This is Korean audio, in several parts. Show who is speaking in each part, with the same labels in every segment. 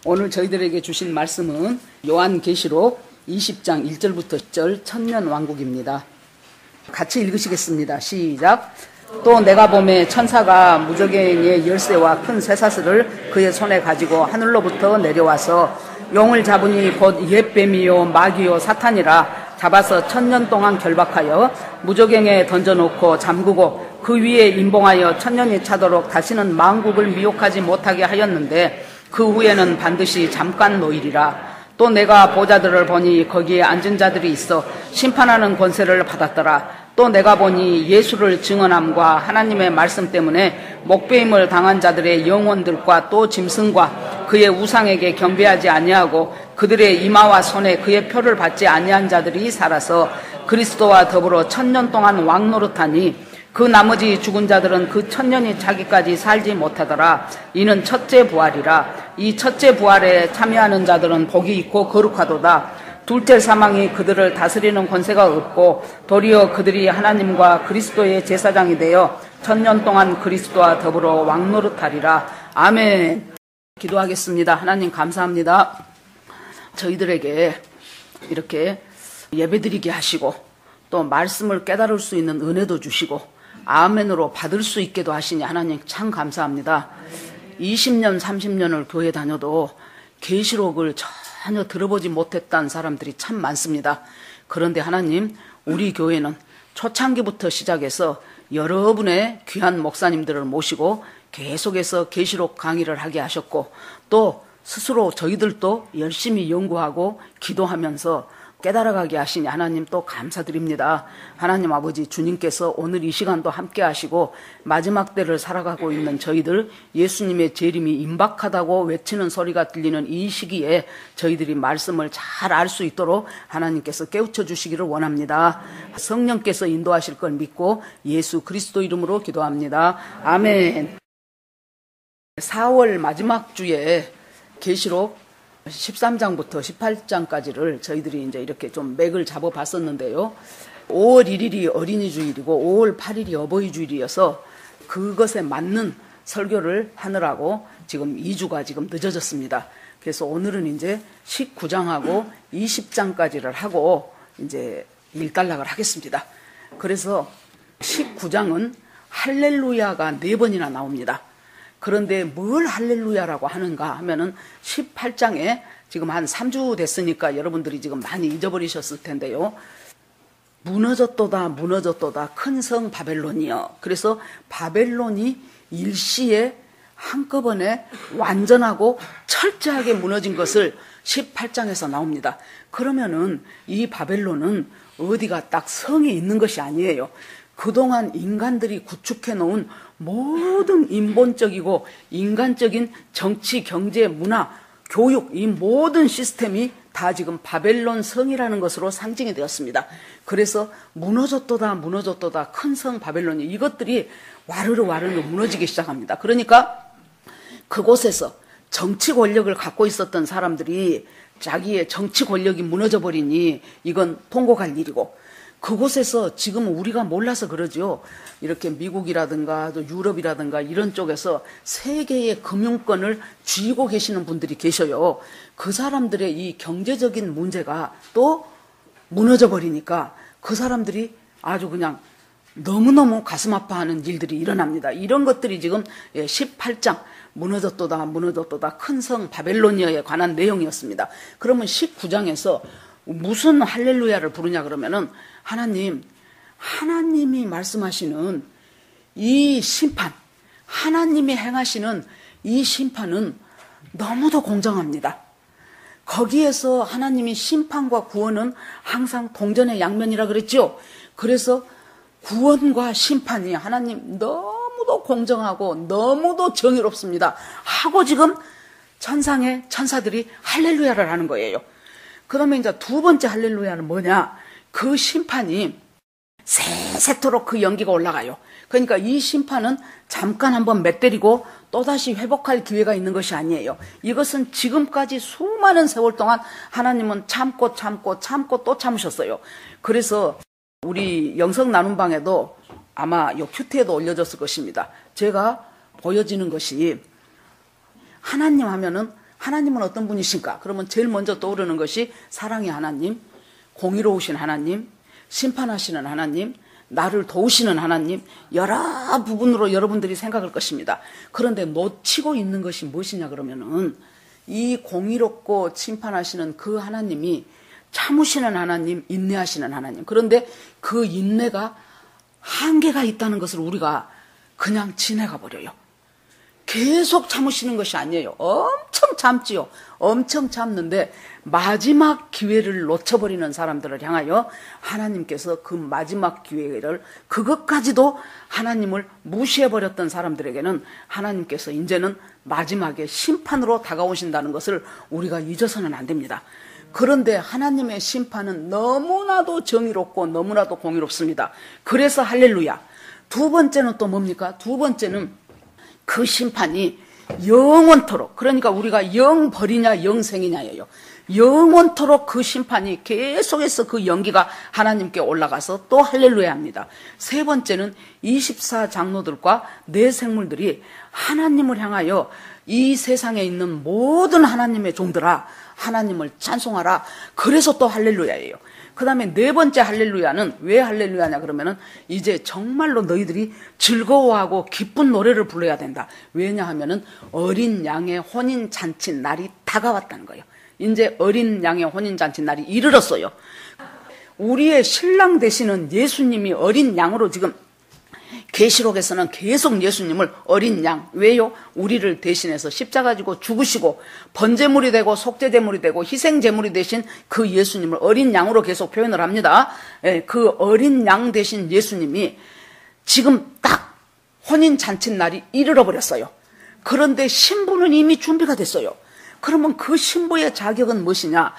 Speaker 1: 오늘 저희들에게 주신 말씀은 요한계시록 20장 1절부터 10절 천년왕국입니다. 같이 읽으시겠습니다. 시작. 또 내가 보매 천사가 무저갱의 열쇠와 큰 쇠사슬을 그의 손에 가지고 하늘로부터 내려와서 용을 잡으니 곧 옛뱀이요 마귀요 사탄이라 잡아서 1000년 동안 결박하여 무저갱에 던져놓고 잠그고 그 위에 임봉하여 1000년이 차도록 다시는 만국을 미혹하지 못하게 하였는데 그 후에는 반드시 잠깐 노일이라. 또 내가 보좌들을 보니 거기에 앉은 자들이 있어 심판하는 권세를 받았더라. 또 내가 보니 예수를 증언함과 하나님의 말씀 때문에 목배임을 당한 자들의 영혼들과 또 짐승과 그의 우상에게 경배하지 아니하고 그들의 이마와 손에 그의 표를 받지 아니한 자들이 살아서 그리스도와 더불어 1000년 동안 왕노릇하니 그 나머지 죽은 자들은 그 1000년이 차기까지 살지 못하더라. 이는 첫째 부활이라. 이 첫째 부활에 참여하는 자들은 복이 있고 거룩하도다. 둘째 사망이 그들을 다스리는 권세가 없고 도리어 그들이 하나님과 그리스도의 제사장이 되어 1000년 동안 그리스도와 더불어 왕노릇하리라. 아멘. 기도하겠습니다. 하나님 감사합니다. 저희들에게 이렇게 예배드리게 하시고 또 말씀을 깨달을 수 있는 은혜도 주시고 아멘으로 받을 수 있게도 하시니 하나님 참 감사합니다. 20년 30년을 교회 다녀도 계시록을 전혀 들어보지 못했던 사람들이 참 많습니다. 그런데 하나님 우리 교회는 초창기부터 시작해서 여러분의 귀한 목사님들을 모시고 계속해서 계시록 강의를 하게 하셨고 또 스스로 저희들도 열심히 연구하고 기도하면서 깨달아가게 하시니 하나님 또 감사드립니다. 하나님 아버지 주님께서 오늘 이 시간도 함께 하시고 마지막 때를 살아가고 있는 저희들 예수님의 재림이 임박하다고 외치는 소리가 들리는 이 시기에 저희들이 말씀을 잘 알 수 있도록 하나님께서 깨우쳐 주시기를 원합니다. 성령께서 인도하실 걸 믿고 예수 그리스도 이름으로 기도합니다. 아멘. 4월 마지막 주에 계시록 13장부터 18장까지를 저희들이 이제 이렇게 좀 맥을 잡아 봤었는데요. 5월 1일이 어린이 주일이고 5월 8일이 어버이 주일이어서 그것에 맞는 설교를 하느라고 지금 2주가 지금 늦어졌습니다. 그래서 오늘은 이제 19장하고 20장까지를 하고 이제 일단락을 하겠습니다. 그래서 19장은 할렐루야가 4번이나 나옵니다. 그런데 뭘 할렐루야라고 하는가 하면은 18장에 지금 한 3주 됐으니까 여러분들이 지금 많이 잊어버리셨을 텐데요. 무너졌도다 무너졌도다 큰 성 바벨론이여. 그래서 바벨론이 일시에 한꺼번에 완전하고 철저하게 무너진 것을 18장에서 나옵니다. 그러면은 이 바벨론은 어디가 딱 성이 있는 것이 아니에요. 그동안 인간들이 구축해 놓은 모든 인본적이고 인간적인 정치, 경제, 문화, 교육 이 모든 시스템이 다 지금 바벨론 성이라는 것으로 상징이 되었습니다. 그래서 무너졌도다 무너졌도다 큰 성 바벨론이 이것들이 와르르 무너지기 시작합니다. 그러니까 그곳에서 정치 권력을 갖고 있었던 사람들이 자기의 정치 권력이 무너져 버리니 이건 통곡할 일이고 그곳에서 지금 우리가 몰라서 그러죠. 이렇게 미국이라든가 또 유럽이라든가 이런 쪽에서 세계의 금융권을 쥐고 계시는 분들이 계셔요. 그 사람들의 이 경제적인 문제가 또 무너져 버리니까 그 사람들이 아주 그냥 너무너무 가슴 아파하는 일들이 일어납니다. 이런 것들이 지금 18장 무너졌도다 무너졌도다 큰 성 바벨로니아에 관한 내용이었습니다. 그러면 19장에서 무슨 할렐루야를 부르냐 그러면은 하나님이 말씀하시는 이 심판, 하나님이 행하시는 이 심판은 너무도 공정합니다. 거기에서 하나님이 심판과 구원은 항상 동전의 양면이라 그랬죠. 그래서 구원과 심판이 하나님 너무도 공정하고 너무도 정의롭습니다 하고 지금 천상의 천사들이 할렐루야를 하는 거예요. 그러면 이제 두 번째 할렐루야는 뭐냐? 그 심판이 세세토록 그 연기가 올라가요. 그러니까 이 심판은 잠깐 한번 맷때리고 또다시 회복할 기회가 있는 것이 아니에요. 이것은 지금까지 수많은 세월 동안 하나님은 참고 또 참으셨어요. 그래서 우리 영성 나눔방에도 아마 요 큐티에도 올려졌을 것입니다. 제가 보여지는 것이 하나님 하면은 하나님은 어떤 분이신가? 그러면 제일 먼저 떠오르는 것이 사랑의 하나님, 공의로우신 하나님, 심판하시는 하나님, 나를 도우시는 하나님, 여러 부분으로 여러분들이 생각할 것입니다. 그런데 놓치고 있는 것이 무엇이냐 그러면은 이 공의롭고 심판하시는 그 하나님이 참으시는 하나님, 인내하시는 하나님. 그런데 그 인내가 한계가 있다는 것을 우리가 그냥 지나가 버려요. 계속 참으시는 것이 아니에요. 엄청 참지요. 엄청 참는데 마지막 기회를 놓쳐버리는 사람들을 향하여 하나님께서 그 마지막 기회를, 그것까지도 하나님을 무시해버렸던 사람들에게는 하나님께서 이제는 마지막에 심판으로 다가오신다는 것을 우리가 잊어서는 안 됩니다. 그런데 하나님의 심판은 너무나도 정의롭고 너무나도 공의롭습니다. 그래서 할렐루야. 두 번째는 또 뭡니까? 두 번째는 그 심판이 영원토록, 그러니까 우리가 영 벌이냐 영생이냐예요. 영원토록 그 심판이 계속해서 그 연기가 하나님께 올라가서 또 할렐루야 합니다. 세 번째는 24장로들과 내 생물들이 하나님을 향하여 이 세상에 있는 모든 하나님의 종들아 하나님을 찬송하라. 그래서 또 할렐루야예요. 그 다음에 네 번째 할렐루야는 왜 할렐루야냐 그러면은 이제 정말로 너희들이 즐거워하고 기쁜 노래를 불러야 된다. 왜냐하면은 어린 양의 혼인잔치 날이 다가왔다는 거예요. 이제 어린 양의 혼인잔치 날이 이르렀어요. 우리의 신랑 되시는 예수님이 어린 양으로 지금 계시록에서는 계속 예수님을 어린 양, 왜요? 우리를 대신해서 십자가 지고 죽으시고 번제물이 되고 속죄제물이 되고 희생제물이 되신 그 예수님을 어린 양으로 계속 표현을 합니다. 그 어린 양 되신 예수님이 지금 딱 혼인잔치 날이 이르러 버렸어요. 그런데 신부는 이미 준비가 됐어요. 그러면 그 신부의 자격은 무엇이냐?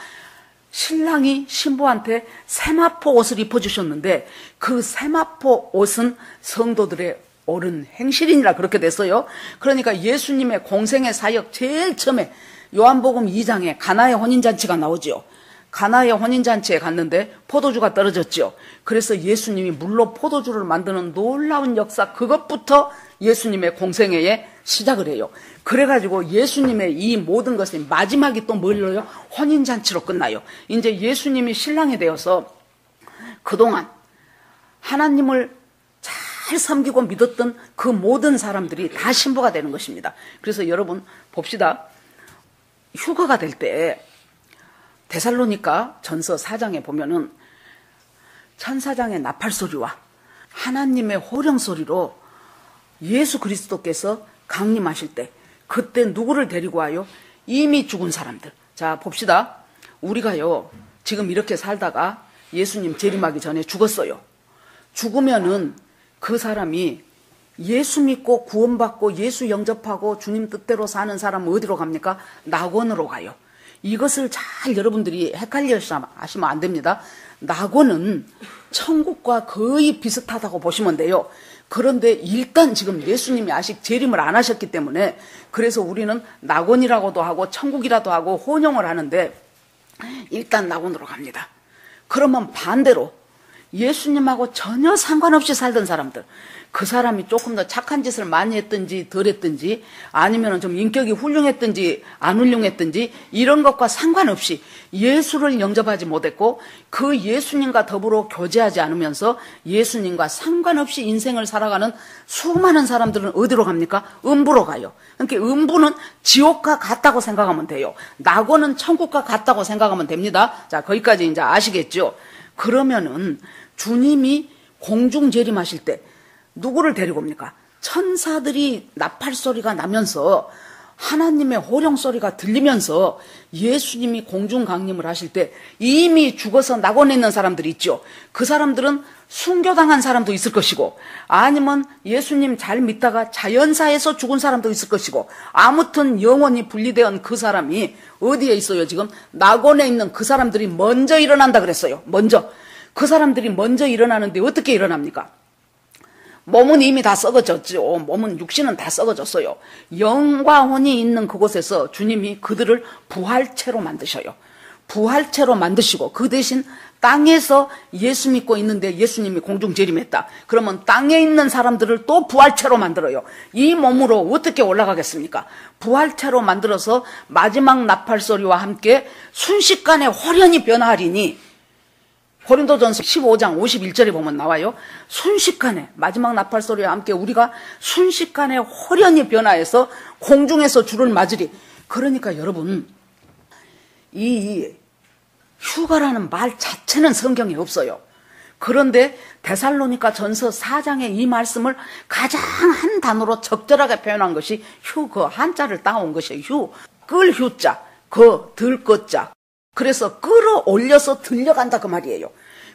Speaker 1: 신랑이 신부한테 세마포 옷을 입혀주셨는데 그 세마포 옷은 성도들의 옳은 행실이니라 그렇게 됐어요. 그러니까 예수님의 공생의 사역 제일 처음에 요한복음 2장에 가나의 혼인잔치가 나오죠. 가나의 혼인잔치에 갔는데 포도주가 떨어졌죠. 그래서 예수님이 물로 포도주를 만드는 놀라운 역사, 그것부터 예수님의 공생애에 시작을 해요. 그래가지고 예수님의 이 모든 것이 마지막이 또 뭘로요? 혼인잔치로 끝나요. 이제 예수님이 신랑이 되어서 그동안 하나님을 잘 섬기고 믿었던 그 모든 사람들이 다 신부가 되는 것입니다. 그래서 여러분 봅시다. 휴거가 될 때 데살로니가 전서 4장에 보면은 천사장의 나팔 소리와 하나님의 호령 소리로 예수 그리스도께서 강림하실 때 그때 누구를 데리고 와요? 이미 죽은 사람들. 자, 봅시다. 우리가요 지금 이렇게 살다가 예수님 재림하기 전에 죽었어요. 죽으면은 그 사람이 예수 믿고 구원받고 예수 영접하고 주님 뜻대로 사는 사람은 어디로 갑니까? 낙원으로 가요. 이것을 잘 여러분들이 헷갈려 하시면 안 됩니다. 낙원은 천국과 거의 비슷하다고 보시면 돼요. 그런데 일단 지금 예수님이 아직 재림을 안 하셨기 때문에 그래서 우리는 낙원이라고도 하고 천국이라도 하고 혼용을 하는데 일단 낙원으로 갑니다. 그러면 반대로 예수님하고 전혀 상관없이 살던 사람들, 그 사람이 조금 더 착한 짓을 많이 했든지 덜 했든지 아니면 좀 인격이 훌륭했든지 안 훌륭했든지 이런 것과 상관없이 예수를 영접하지 못했고 그 예수님과 더불어 교제하지 않으면서 예수님과 상관없이 인생을 살아가는 수많은 사람들은 어디로 갑니까? 음부로 가요. 그러니까 음부는 지옥과 같다고 생각하면 돼요. 낙원은 천국과 같다고 생각하면 됩니다. 자, 거기까지 이제 아시겠죠? 그러면은 주님이 공중 재림하실 때 누구를 데리고 옵니까? 천사들이 나팔 소리가 나면서 하나님의 호령 소리가 들리면서 예수님이 공중 강림을 하실 때 이미 죽어서 낙원에 있는 사람들이 있죠. 그 사람들은 순교당한 사람도 있을 것이고 아니면 예수님 잘 믿다가 자연사에서 죽은 사람도 있을 것이고 아무튼 영원히 분리된 그 사람이 어디에 있어요? 지금 낙원에 있는 그 사람들이 먼저 일어난다 그랬어요. 먼저. 그 사람들이 먼저 일어나는데 어떻게 일어납니까? 몸은 이미 다 썩어졌죠. 몸은 육신은 다 썩어졌어요. 영과 혼이 있는 그곳에서 주님이 그들을 부활체로 만드셔요. 부활체로 만드시고 그 대신 땅에서 예수 믿고 있는데 예수님이 공중 재림했다. 그러면 땅에 있는 사람들을 또 부활체로 만들어요. 이 몸으로 어떻게 올라가겠습니까? 부활체로 만들어서 마지막 나팔소리와 함께 순식간에 홀연히 변화하리니, 고린도전서 15장 51절에 보면 나와요. 순식간에 마지막 나팔소리와 함께 우리가 순식간에 홀연히 변화해서 공중에서 주를 맞으리. 그러니까 여러분, 이 휴가라는 말 자체는 성경에 없어요. 그런데 데살로니가 전서 4장의 이 말씀을 가장 한 단어로 적절하게 표현한 것이 휴, 그 한자를 따온 것이에요. 휴, 끌 휴자, 들 것자. 그래서 끌어올려서 들려간다 그 말이에요.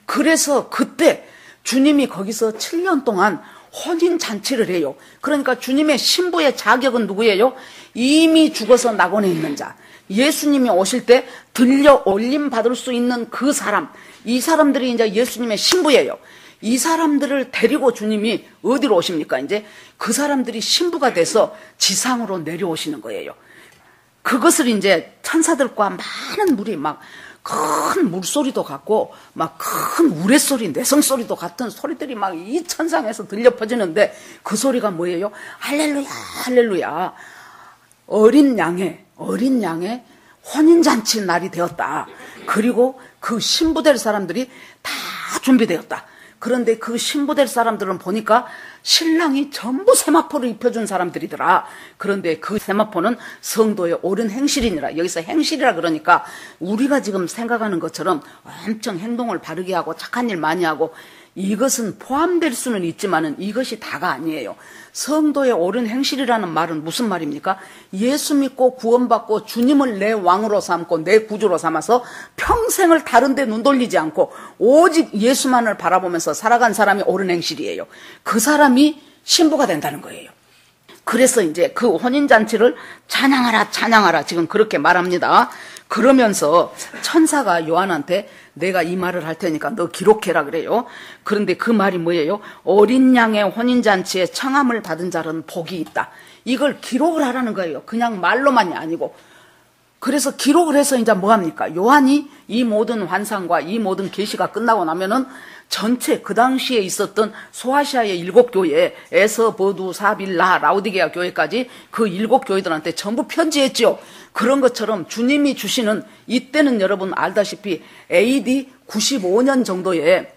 Speaker 1: 그래서 그때 주님이 거기서 7년 동안 혼인잔치를 해요. 그러니까 주님의 신부의 자격은 누구예요? 이미 죽어서 낙원에 있는 자. 예수님이 오실 때 들려 올림 받을 수 있는 그 사람, 이 사람들이 이제 예수님의 신부예요. 이 사람들을 데리고 주님이 어디로 오십니까? 이제 그 사람들이 신부가 돼서 지상으로 내려오시는 거예요. 그것을 이제 천사들과 많은 물이 막 큰 물소리도 같고 막 큰 우레소리, 내성소리도 같은 소리들이 막 이 천상에서 들려 퍼지는데 그 소리가 뭐예요? 할렐루야, 할렐루야. 어린 양의 혼인잔치 날이 되었다. 그리고 그 신부될 사람들이 다 준비되었다. 그런데 그 신부될 사람들은 보니까 신랑이 전부 세마포를 입혀준 사람들이더라. 그런데 그 세마포는 성도의 옳은 행실이니라. 여기서 행실이라 그러니까 우리가 지금 생각하는 것처럼 엄청 행동을 바르게 하고 착한 일 많이 하고 이것은 포함될 수는 있지만은 이것이 다가 아니에요. 성도의 옳은 행실이라는 말은 무슨 말입니까? 예수 믿고 구원받고 주님을 내 왕으로 삼고 내 구주로 삼아서 평생을 다른 데 눈 돌리지 않고 오직 예수만을 바라보면서 살아간 사람이 옳은 행실이에요. 그 사람이 신부가 된다는 거예요. 그래서 이제 그 혼인잔치를 찬양하라, 찬양하라 지금 그렇게 말합니다. 그러면서 천사가 요한한테 내가 이 말을 할 테니까 너 기록해라 그래요. 그런데 그 말이 뭐예요? 어린 양의 혼인잔치에 청함을 받은 자는 복이 있다. 이걸 기록을 하라는 거예요. 그냥 말로만이 아니고. 그래서 기록을 해서 이제 뭐합니까? 요한이 이 모든 환상과 이 모든 계시가 끝나고 나면은 전체 그 당시에 있었던 소아시아의 7교회, 에서, 버두, 사빌라, 라우디게아 교회까지 그 7교회들한테 전부 편지했지요. 그런 것처럼 주님이 주시는, 이때는 여러분 알다시피 AD 95년 정도에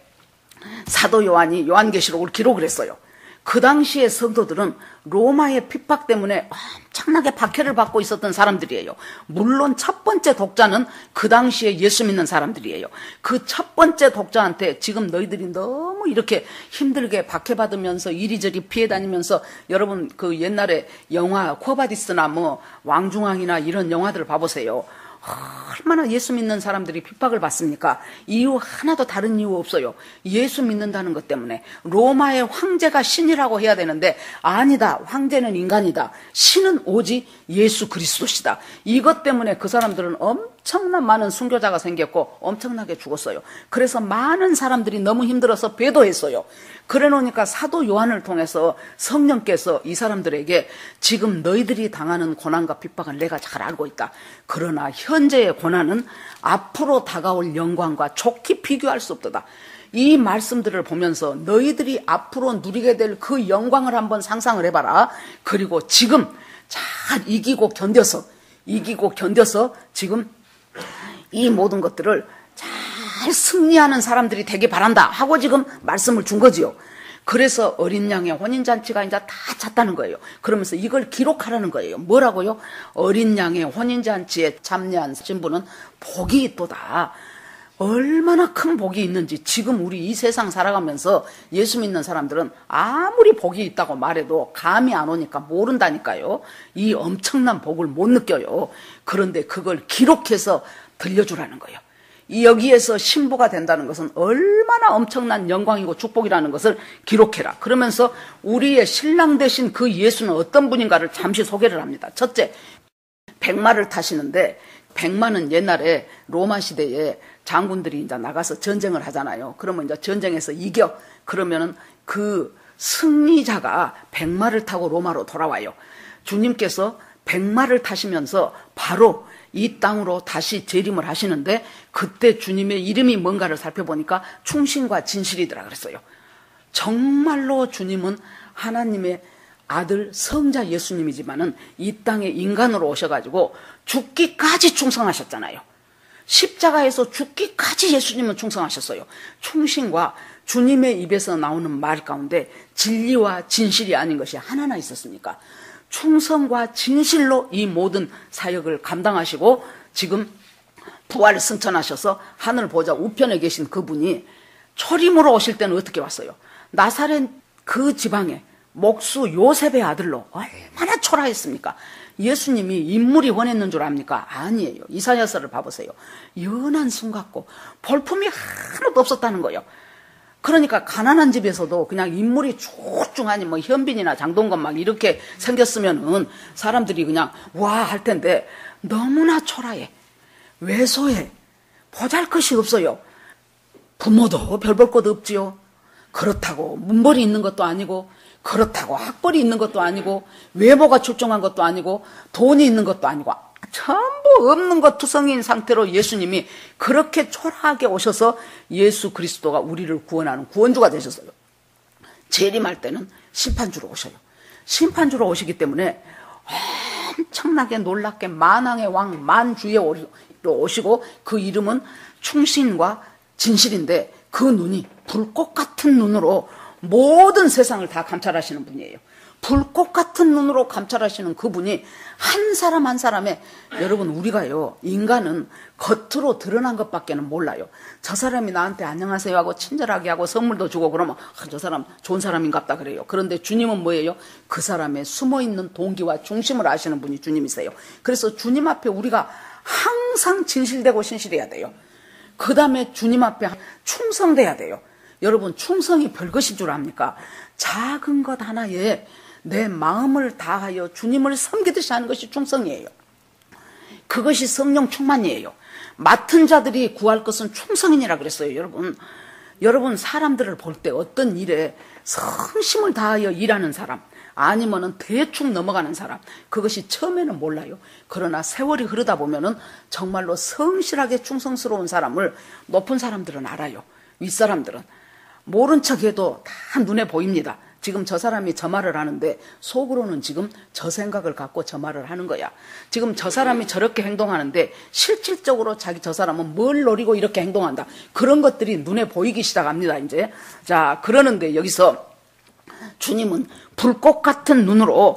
Speaker 1: 사도 요한이 요한계시록을 기록을 했어요. 그 당시의 성도들은 로마의 핍박 때문에 엄청나게 박해를 받고 있었던 사람들이에요. 물론 첫 번째 독자는 그 당시에 예수 믿는 사람들이에요. 그 첫 번째 독자한테 지금 너희들이 너무 이렇게 힘들게 박해받으면서 이리저리 피해 다니면서, 여러분 그 옛날에 영화 코바디스나 뭐 왕중왕이나 이런 영화들을 봐보세요. 얼마나 예수 믿는 사람들이 핍박을 받습니까? 이유 하나도 다른 이유 없어요. 예수 믿는다는 것 때문에. 로마의 황제가 신이라고 해야 되는데 아니다. 황제는 인간이다. 신은 오직 예수 그리스도시다. 이것 때문에 그 사람들은 엄청난 많은 순교자가 생겼고 엄청나게 죽었어요. 그래서 많은 사람들이 너무 힘들어서 배도했어요. 그래 놓으니까 사도 요한을 통해서 성령께서 이 사람들에게 지금 너희들이 당하는 고난과 핍박을 내가 잘 알고 있다. 그러나 현재의 고난은 앞으로 다가올 영광과 좋게 비교할 수 없도다. 이 말씀들을 보면서 너희들이 앞으로 누리게 될 그 영광을 한번 상상을 해봐라. 그리고 지금 잘 이기고 견뎌서 지금 이 모든 것들을 잘 승리하는 사람들이 되길 바란다 하고 지금 말씀을 준 거지요. 그래서 어린 양의 혼인잔치가 이제 다 찼다는 거예요. 그러면서 이걸 기록하라는 거예요. 뭐라고요? 어린 양의 혼인잔치에 참여한 신부는 복이 있도다. 얼마나 큰 복이 있는지 지금 우리 이 세상 살아가면서 예수 믿는 사람들은 아무리 복이 있다고 말해도 감이 안 오니까 모른다니까요. 이 엄청난 복을 못 느껴요. 그런데 그걸 기록해서 들려주라는 거예요. 여기에서 신부가 된다는 것은 얼마나 엄청난 영광이고 축복이라는 것을 기록해라. 그러면서 우리의 신랑 되신 그 예수는 어떤 분인가를 잠시 소개를 합니다. 첫째, 백마를 타시는데, 백마는 옛날에 로마 시대에 장군들이 이제 나가서 전쟁을 하잖아요. 그러면 이제 전쟁에서 이겨. 그러면은 그 승리자가 백마를 타고 로마로 돌아와요. 주님께서 백마를 타시면서 바로 이 땅으로 다시 재림을 하시는데 그때 주님의 이름이 뭔가를 살펴보니까 충신과 진실이더라 그랬어요. 정말로 주님은 하나님의 아들 성자 예수님이지만은 이 땅에 인간으로 오셔가지고 죽기까지 충성하셨잖아요. 십자가에서 죽기까지 예수님은 충성하셨어요. 충신과 주님의 입에서 나오는 말 가운데 진리와 진실이 아닌 것이 하나나 있었습니까? 충성과 진실로 이 모든 사역을 감당하시고 지금 부활을 승천하셔서 하늘 보좌 우편에 계신 그분이 초림으로 오실 때는 어떻게 왔어요? 나사렛 그 지방에 목수 요셉의 아들로 얼마나 초라했습니까? 예수님이 인물이 원했는 줄 압니까? 아니에요. 이사야서를 봐보세요. 연한 순 같고 볼품이 하나도 없었다는 거예요. 그러니까 가난한 집에서도 그냥 인물이 쭉쭉하니 뭐 현빈이나 장동건 막 이렇게 생겼으면은 사람들이 그냥 와 할 텐데 너무나 초라해. 왜소해. 보잘것이 없어요. 부모도 별 볼 것 없지요. 그렇다고 문벌이 있는 것도 아니고 그렇다고 학벌이 있는 것도 아니고 외모가 출중한 것도 아니고 돈이 있는 것도 아니고 전부 없는 것 투성이인 상태로 예수님이 그렇게 초라하게 오셔서 예수 그리스도가 우리를 구원하는 구원주가 되셨어요. 재림할 때는 심판주로 오셔요. 심판주로 오시기 때문에 엄청나게 놀랍게 만왕의 왕 만주에 오시고 그 이름은 충신과 진실인데 그 눈이 불꽃 같은 눈으로 모든 세상을 다 감찰하시는 분이에요. 불꽃 같은 눈으로 감찰하시는 그분이 한 사람 한 사람의 여러분 우리가요 인간은 겉으로 드러난 것밖에는 몰라요. 저 사람이 나한테 안녕하세요 하고 친절하게 하고 선물도 주고 그러면 저 사람 좋은 사람인갑다 그래요. 그런데 주님은 뭐예요? 그 사람의 숨어있는 동기와 중심을 아시는 분이 주님이세요. 그래서 주님 앞에 우리가 항상 진실되고 신실해야 돼요. 그 다음에 주님 앞에 충성돼야 돼요. 여러분 충성이 별것인 줄 압니까? 작은 것 하나에 내 마음을 다하여 주님을 섬기듯이 하는 것이 충성이에요. 그것이 성령 충만이에요. 맡은 자들이 구할 것은 충성이니라 그랬어요. 여러분 사람들을 볼 때 어떤 일에 성심을 다하여 일하는 사람 아니면은 대충 넘어가는 사람 그것이 처음에는 몰라요. 그러나 세월이 흐르다 보면은 정말로 성실하게 충성스러운 사람을 높은 사람들은 알아요. 윗사람들은 모른 척해도 다 눈에 보입니다. 지금 저 사람이 저 말을 하는데 속으로는 지금 저 생각을 갖고 저 말을 하는 거야. 지금 저 사람이 저렇게 행동하는데 실질적으로 저 사람은 뭘 노리고 이렇게 행동한다. 그런 것들이 눈에 보이기 시작합니다. 이제 자 그러는데 여기서 주님은 불꽃 같은 눈으로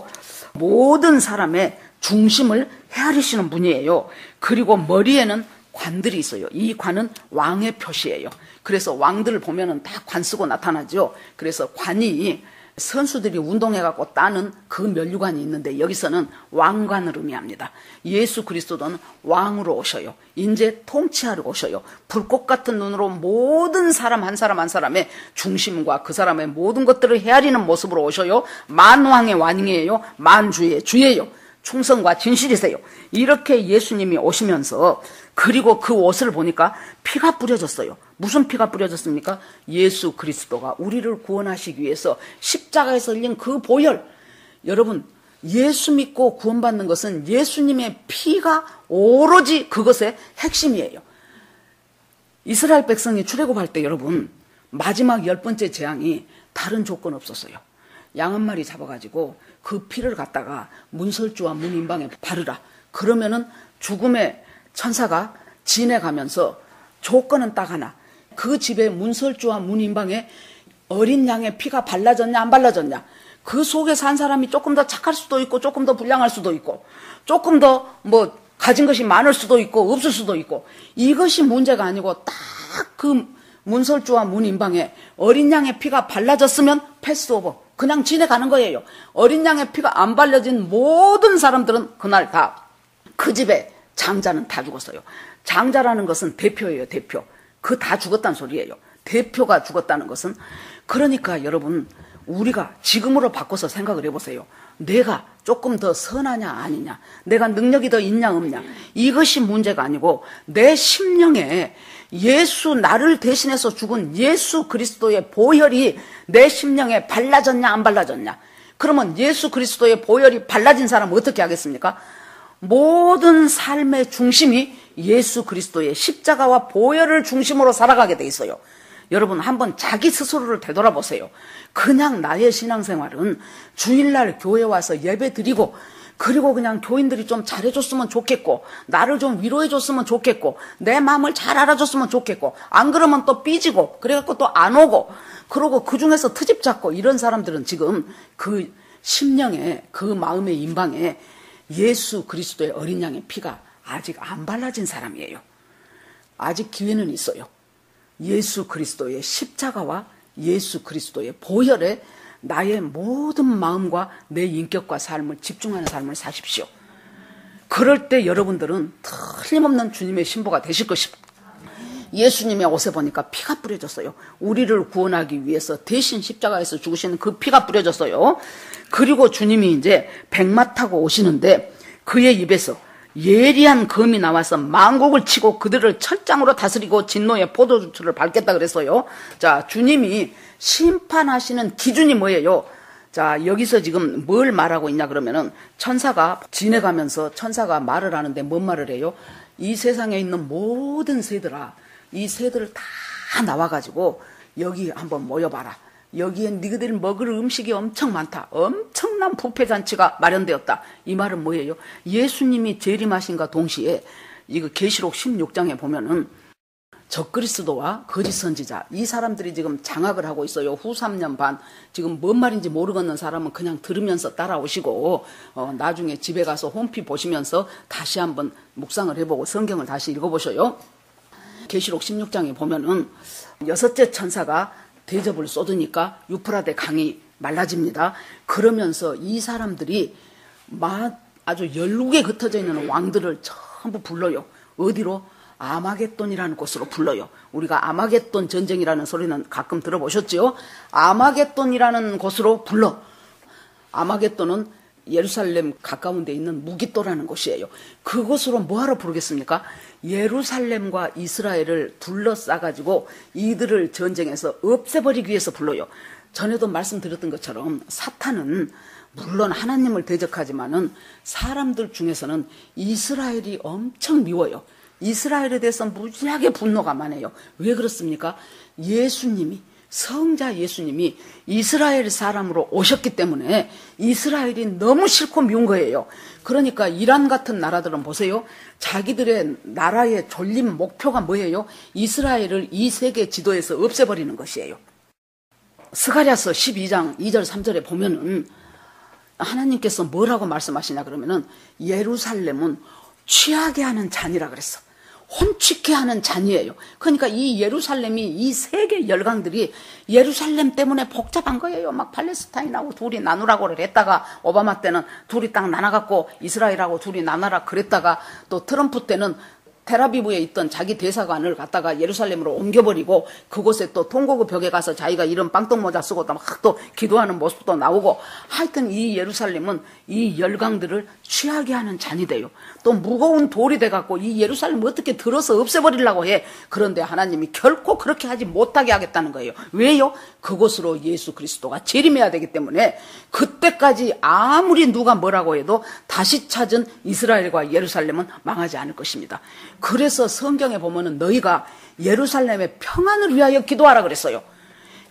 Speaker 1: 모든 사람의 중심을 헤아리시는 분이에요. 그리고 머리에는 관들이 있어요. 이 관은 왕의 표시예요. 그래서 왕들을 보면은 다 관 쓰고 나타나죠. 그래서 관이 선수들이 운동해갖고 따는 그 면류관이 있는데 여기서는 왕관을 의미합니다. 예수 그리스도는 왕으로 오셔요. 이제 통치하러 오셔요. 불꽃 같은 눈으로 모든 사람 한 사람 한 사람의 중심과 그 사람의 모든 것들을 헤아리는 모습으로 오셔요. 만왕의 왕이에요. 만주의 주예요. 충성과 진실이세요. 이렇게 예수님이 오시면서 그리고 그 옷을 보니까 피가 뿌려졌어요. 무슨 피가 뿌려졌습니까? 예수 그리스도가 우리를 구원하시기 위해서 십자가에서 흘린 그 보혈. 여러분 예수 믿고 구원받는 것은 예수님의 피가 오로지 그것의 핵심이에요. 이스라엘 백성이 출애굽할 때 여러분 마지막 10번째 재앙이 다른 조건 없었어요. 양 한 마리 잡아가지고 그 피를 갖다가 문설주와 문인방에 바르라. 그러면은 죽음의 천사가 지내가면서 조건은 딱 하나. 그 집에 문설주와 문인방에 어린 양의 피가 발라졌냐 안 발라졌냐. 그 속에 산 사람이 조금 더 착할 수도 있고 조금 더 불량할 수도 있고 조금 더 뭐 가진 것이 많을 수도 있고 없을 수도 있고 이것이 문제가 아니고 딱 그 문설주와 문인방에 어린 양의 피가 발라졌으면 패스오버. 그냥 지내가는 거예요. 어린 양의 피가 안 발려진 모든 사람들은 그날 다 그 집에 장자는 다 죽었어요. 장자라는 것은 대표예요. 대표. 그 다 죽었다는 소리예요. 대표가 죽었다는 것은 그러니까 여러분 우리가 지금으로 바꿔서 생각을 해보세요. 내가 조금 더 선하냐 아니냐 내가 능력이 더 있냐 없냐 이것이 문제가 아니고 내 심령에 예수 나를 대신해서 죽은 예수 그리스도의 보혈이 내 심령에 발라졌냐 안 발라졌냐. 그러면 예수 그리스도의 보혈이 발라진 사람은 어떻게 하겠습니까? 모든 삶의 중심이 예수 그리스도의 십자가와 보혈을 중심으로 살아가게 돼 있어요. 여러분 한번 자기 스스로를 되돌아보세요. 그냥 나의 신앙생활은 주일날 교회 와서 예배 드리고 그리고 그냥 교인들이 좀 잘해줬으면 좋겠고 나를 좀 위로해줬으면 좋겠고 내 마음을 잘 알아줬으면 좋겠고 안 그러면 또 삐지고 그래갖고 또 안 오고 그러고 그 중에서 트집 잡고 이런 사람들은 지금 그 심령에 그 마음의 임방에 예수 그리스도의 어린 양의 피가 아직 안 발라진 사람이에요. 아직 기회는 있어요. 예수 그리스도의 십자가와 예수 그리스도의 보혈에 나의 모든 마음과 내 인격과 삶을 집중하는 삶을 사십시오. 그럴 때 여러분들은 틀림없는 주님의 신부가 되실 것입니다. 예수님의 옷에 보니까 피가 뿌려졌어요. 우리를 구원하기 위해서 대신 십자가에서 죽으시는 그 피가 뿌려졌어요. 그리고 주님이 이제 백마 타고 오시는데 그의 입에서 예리한 검이 나와서 만국을 치고 그들을 철장으로 다스리고 진노의 포도주를 밟겠다 그랬어요. 자, 주님이 심판하시는 기준이 뭐예요? 자, 여기서 지금 뭘 말하고 있냐 그러면은 천사가 지내가면서 천사가 말을 하는데 뭔 말을 해요? 이 세상에 있는 모든 새들아, 이 새들을 다 나와가지고 여기 한번 모여봐라. 여기엔 너희들 먹을 음식이 엄청 많다. 엄청난 부패잔치가 마련되었다. 이 말은 뭐예요? 예수님이 재림하신과 동시에 이거 계시록 16장에 보면은 적그리스도와 거짓 선지자 이 사람들이 지금 장악을 하고 있어요. 후 3년 반 지금 뭔 말인지 모르겠는 사람은 그냥 들으면서 따라오시고 나중에 집에 가서 홈피 보시면서 다시 한번 묵상을 해보고 성경을 다시 읽어보셔요. 계시록 16장에 보면은 여섯째 천사가 대접을 쏟으니까 유프라데 강이 말라집니다. 그러면서 이 사람들이 아주 열국에 흩어져 있는 왕들을 전부 불러요. 어디로? 아마겟돈이라는 곳으로 불러요. 우리가 아마겟돈 전쟁이라는 소리는 가끔 들어보셨죠? 아마겟돈이라는 곳으로 불러. 아마겟돈은 예루살렘 가까운 데 있는 무기또라는 곳이에요. 그곳으로 뭐하러 부르겠습니까? 예루살렘과 이스라엘을 둘러싸가지고 이들을 전쟁에서 없애버리기 위해서 불러요. 전에도 말씀드렸던 것처럼 사탄은 물론 하나님을 대적하지만은 사람들 중에서는 이스라엘이 엄청 미워요. 이스라엘에 대해서 무지하게 분노가 많아요. 왜 그렇습니까? 예수님이 성자 예수님이 이스라엘 사람으로 오셨기 때문에 이스라엘이 너무 싫고 미운 거예요. 그러니까 이란 같은 나라들은 보세요. 자기들의 나라의 존립 목표가 뭐예요? 이스라엘을 이 세계 지도에서 없애버리는 것이에요. 스가랴서 12장 2절 3절에 보면은 하나님께서 뭐라고 말씀하시냐 그러면은 예루살렘은 취하게 하는 잔이라 그랬어. 혼취케 하는 잔이에요. 그러니까 이 예루살렘이 이 세계 열강들이 예루살렘 때문에 복잡한 거예요. 막 팔레스타인하고 둘이 나누라고 했다가 오바마 때는 둘이 딱 나눠갖고 이스라엘하고 둘이 나눠라 그랬다가 또 트럼프 때는 텔아비브에 있던 자기 대사관을 갖다가 예루살렘으로 옮겨버리고 그곳에 또 통곡의 벽에 가서 자기가 이런 빵떡모자 쓰고 막 또 기도하는 모습도 나오고 하여튼 이 예루살렘은 이 열강들을 취하게 하는 잔이 돼요. 또 무거운 돌이 돼갖고 이 예루살렘 어떻게 들어서 없애버리려고 해. 그런데 하나님이 결코 그렇게 하지 못하게 하겠다는 거예요. 왜요? 그곳으로 예수 그리스도가 재림해야 되기 때문에 그때까지 아무리 누가 뭐라고 해도 다시 찾은 이스라엘과 예루살렘은 망하지 않을 것입니다. 그래서 성경에 보면은 너희가 예루살렘의 평안을 위하여 기도하라 그랬어요.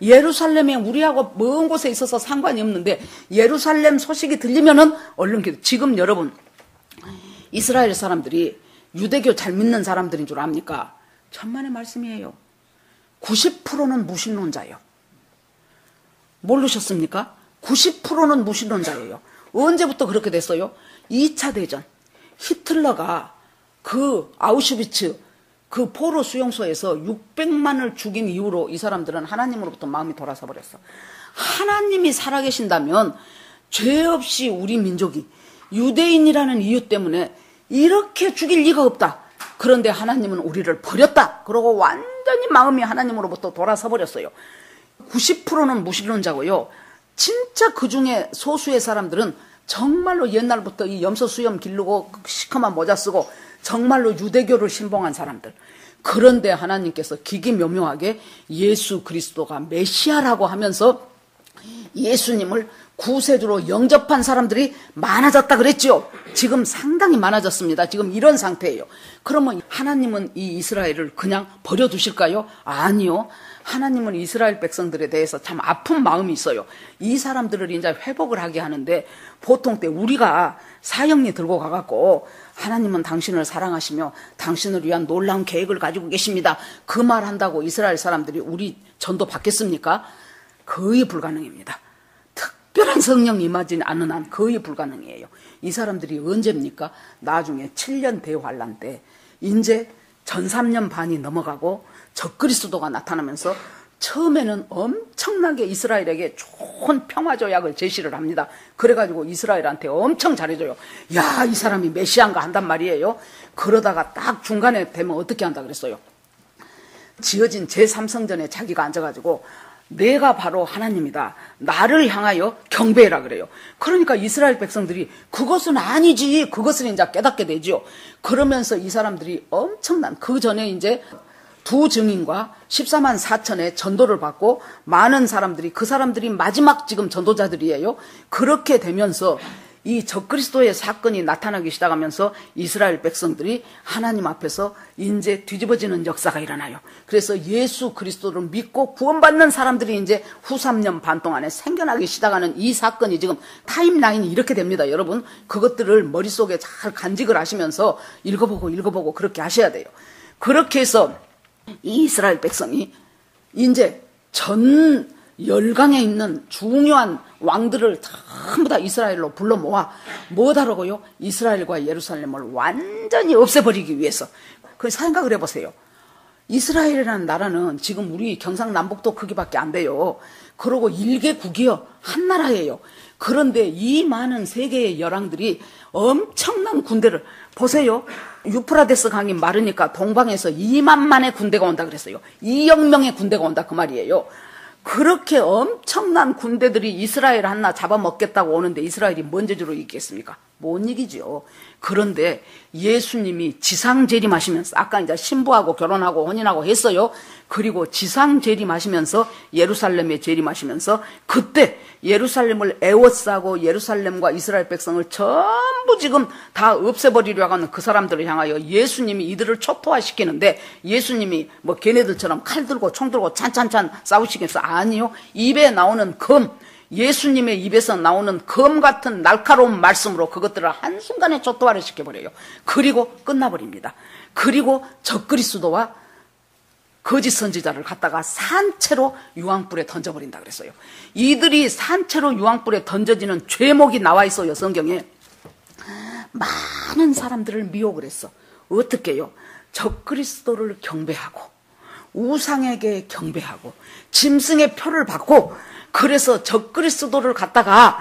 Speaker 1: 예루살렘에 우리하고 먼 곳에 있어서 상관이 없는데 예루살렘 소식이 들리면은 얼른 기도. 지금 여러분 이스라엘 사람들이 유대교 잘 믿는 사람들인 줄 압니까? 천만의 말씀이에요. 90%는 무신론자예요. 모르셨습니까? 90%는 무신론자예요. 언제부터 그렇게 됐어요? 2차 대전 히틀러가 그 아우슈비츠 그 포로 수용소에서 600만을 죽인 이후로 이 사람들은 하나님으로부터 마음이 돌아서 버렸어. 하나님이 살아계신다면 죄 없이 우리 민족이 유대인이라는 이유 때문에 이렇게 죽일 리가 없다. 그런데 하나님은 우리를 버렸다. 그러고 완전히 마음이 하나님으로부터 돌아서 버렸어요. 90%는 무신론자고요. 진짜 그 중에 소수의 사람들은 정말로 옛날부터 이 염소 수염 기르고 시커먼 모자 쓰고 정말로 유대교를 신봉한 사람들. 그런데 하나님께서 기기묘묘하게 예수 그리스도가 메시아라고 하면서 예수님을 구세주로 영접한 사람들이 많아졌다 그랬죠. 지금 상당히 많아졌습니다. 지금 이런 상태예요. 그러면 하나님은 이 이스라엘을 그냥 버려두실까요? 아니요. 하나님은 이스라엘 백성들에 대해서 참 아픈 마음이 있어요. 이 사람들을 이제 회복을 하게 하는데 보통 때 우리가 사형리 들고 가갖고 하나님은 당신을 사랑하시며 당신을 위한 놀라운 계획을 가지고 계십니다. 그 말 한다고 이스라엘 사람들이 우리 전도 받겠습니까? 거의 불가능입니다. 특별한 성령 임하지 않는 한 거의 불가능이에요. 이 사람들이 언제입니까? 나중에 7년 대환란 때 이제 전 3년 반이 넘어가고 적그리스도가 나타나면서 처음에는 엄청나게 이스라엘에게 좋은 평화조약을 제시를 합니다. 그래가지고 이스라엘한테 엄청 잘해줘요. 야, 이 사람이 메시아인가 한단 말이에요. 그러다가 딱 중간에 되면 어떻게 한다 그랬어요? 지어진 제3성전에 자기가 앉아가지고 내가 바로 하나님이다. 나를 향하여 경배해라 그래요. 그러니까 이스라엘 백성들이 그것은 아니지. 그것을 이제 깨닫게 되죠. 그러면서 이 사람들이 엄청난 그 전에 이제 두 증인과 14만 4천의 전도를 받고 많은 사람들이 그 사람들이 마지막 지금 전도자들이에요. 그렇게 되면서 이 적그리스도의 사건이 나타나기 시작하면서 이스라엘 백성들이 하나님 앞에서 이제 뒤집어지는 역사가 일어나요. 그래서 예수 그리스도를 믿고 구원받는 사람들이 이제 후 3년 반 동안에 생겨나기 시작하는 이 사건이 지금 타임라인이 이렇게 됩니다. 여러분 그것들을 머릿속에 잘 간직을 하시면서 읽어보고 그렇게 하셔야 돼요. 그렇게 해서 이 이스라엘 백성이 이제 전 열강에 있는 중요한 왕들을 전부 다 이스라엘로 불러 모아 뭐하라고요? 이스라엘과 예루살렘을 완전히 없애버리기 위해서. 그 생각을 해보세요. 이스라엘이라는 나라는 지금 우리 경상남북도 크기밖에 안 돼요. 그러고 1개국이요. 한 나라예요. 그런데 이 많은 세계의 열왕들이 엄청난 군대를 보세요. 유프라데스 강이 마르니까 동방에서 2만만의 군대가 온다 그랬어요. 2억 명의 군대가 온다 그 말이에요. 그렇게 엄청난 군대들이 이스라엘 하나 잡아먹겠다고 오는데 이스라엘이 뭔 재주로 이기겠습니까? 못 이기죠. 그런데 예수님이 지상 재림하시면서 아까 이제 신부하고 결혼하고 혼인하고 했어요. 그리고 지상 재림하시면서 예루살렘에 재림하시면서 그때 예루살렘을 에워싸고 예루살렘과 이스라엘 백성을 전부 지금 다 없애버리려고 하는 그 사람들을 향하여 예수님이 이들을 초토화시키는데 예수님이 뭐 걔네들처럼 칼 들고 총 들고 찬찬찬 싸우시겠어? 아니요. 입에 나오는 검, 예수님의 입에서 나오는 검 같은 날카로운 말씀으로 그것들을 한순간에 초토화를 시켜버려요. 그리고 끝나버립니다. 그리고 적그리스도와 거짓 선지자를 갖다가 산채로 유황불에 던져버린다 그랬어요. 이들이 산채로 유황불에 던져지는 죄목이 나와 있어요. 성경에. 많은 사람들을 미혹을 했어. 어떻게 해요? 적그리스도를 경배하고 우상에게 경배하고 짐승의 표를 받고 그래서 적그리스도를 갖다가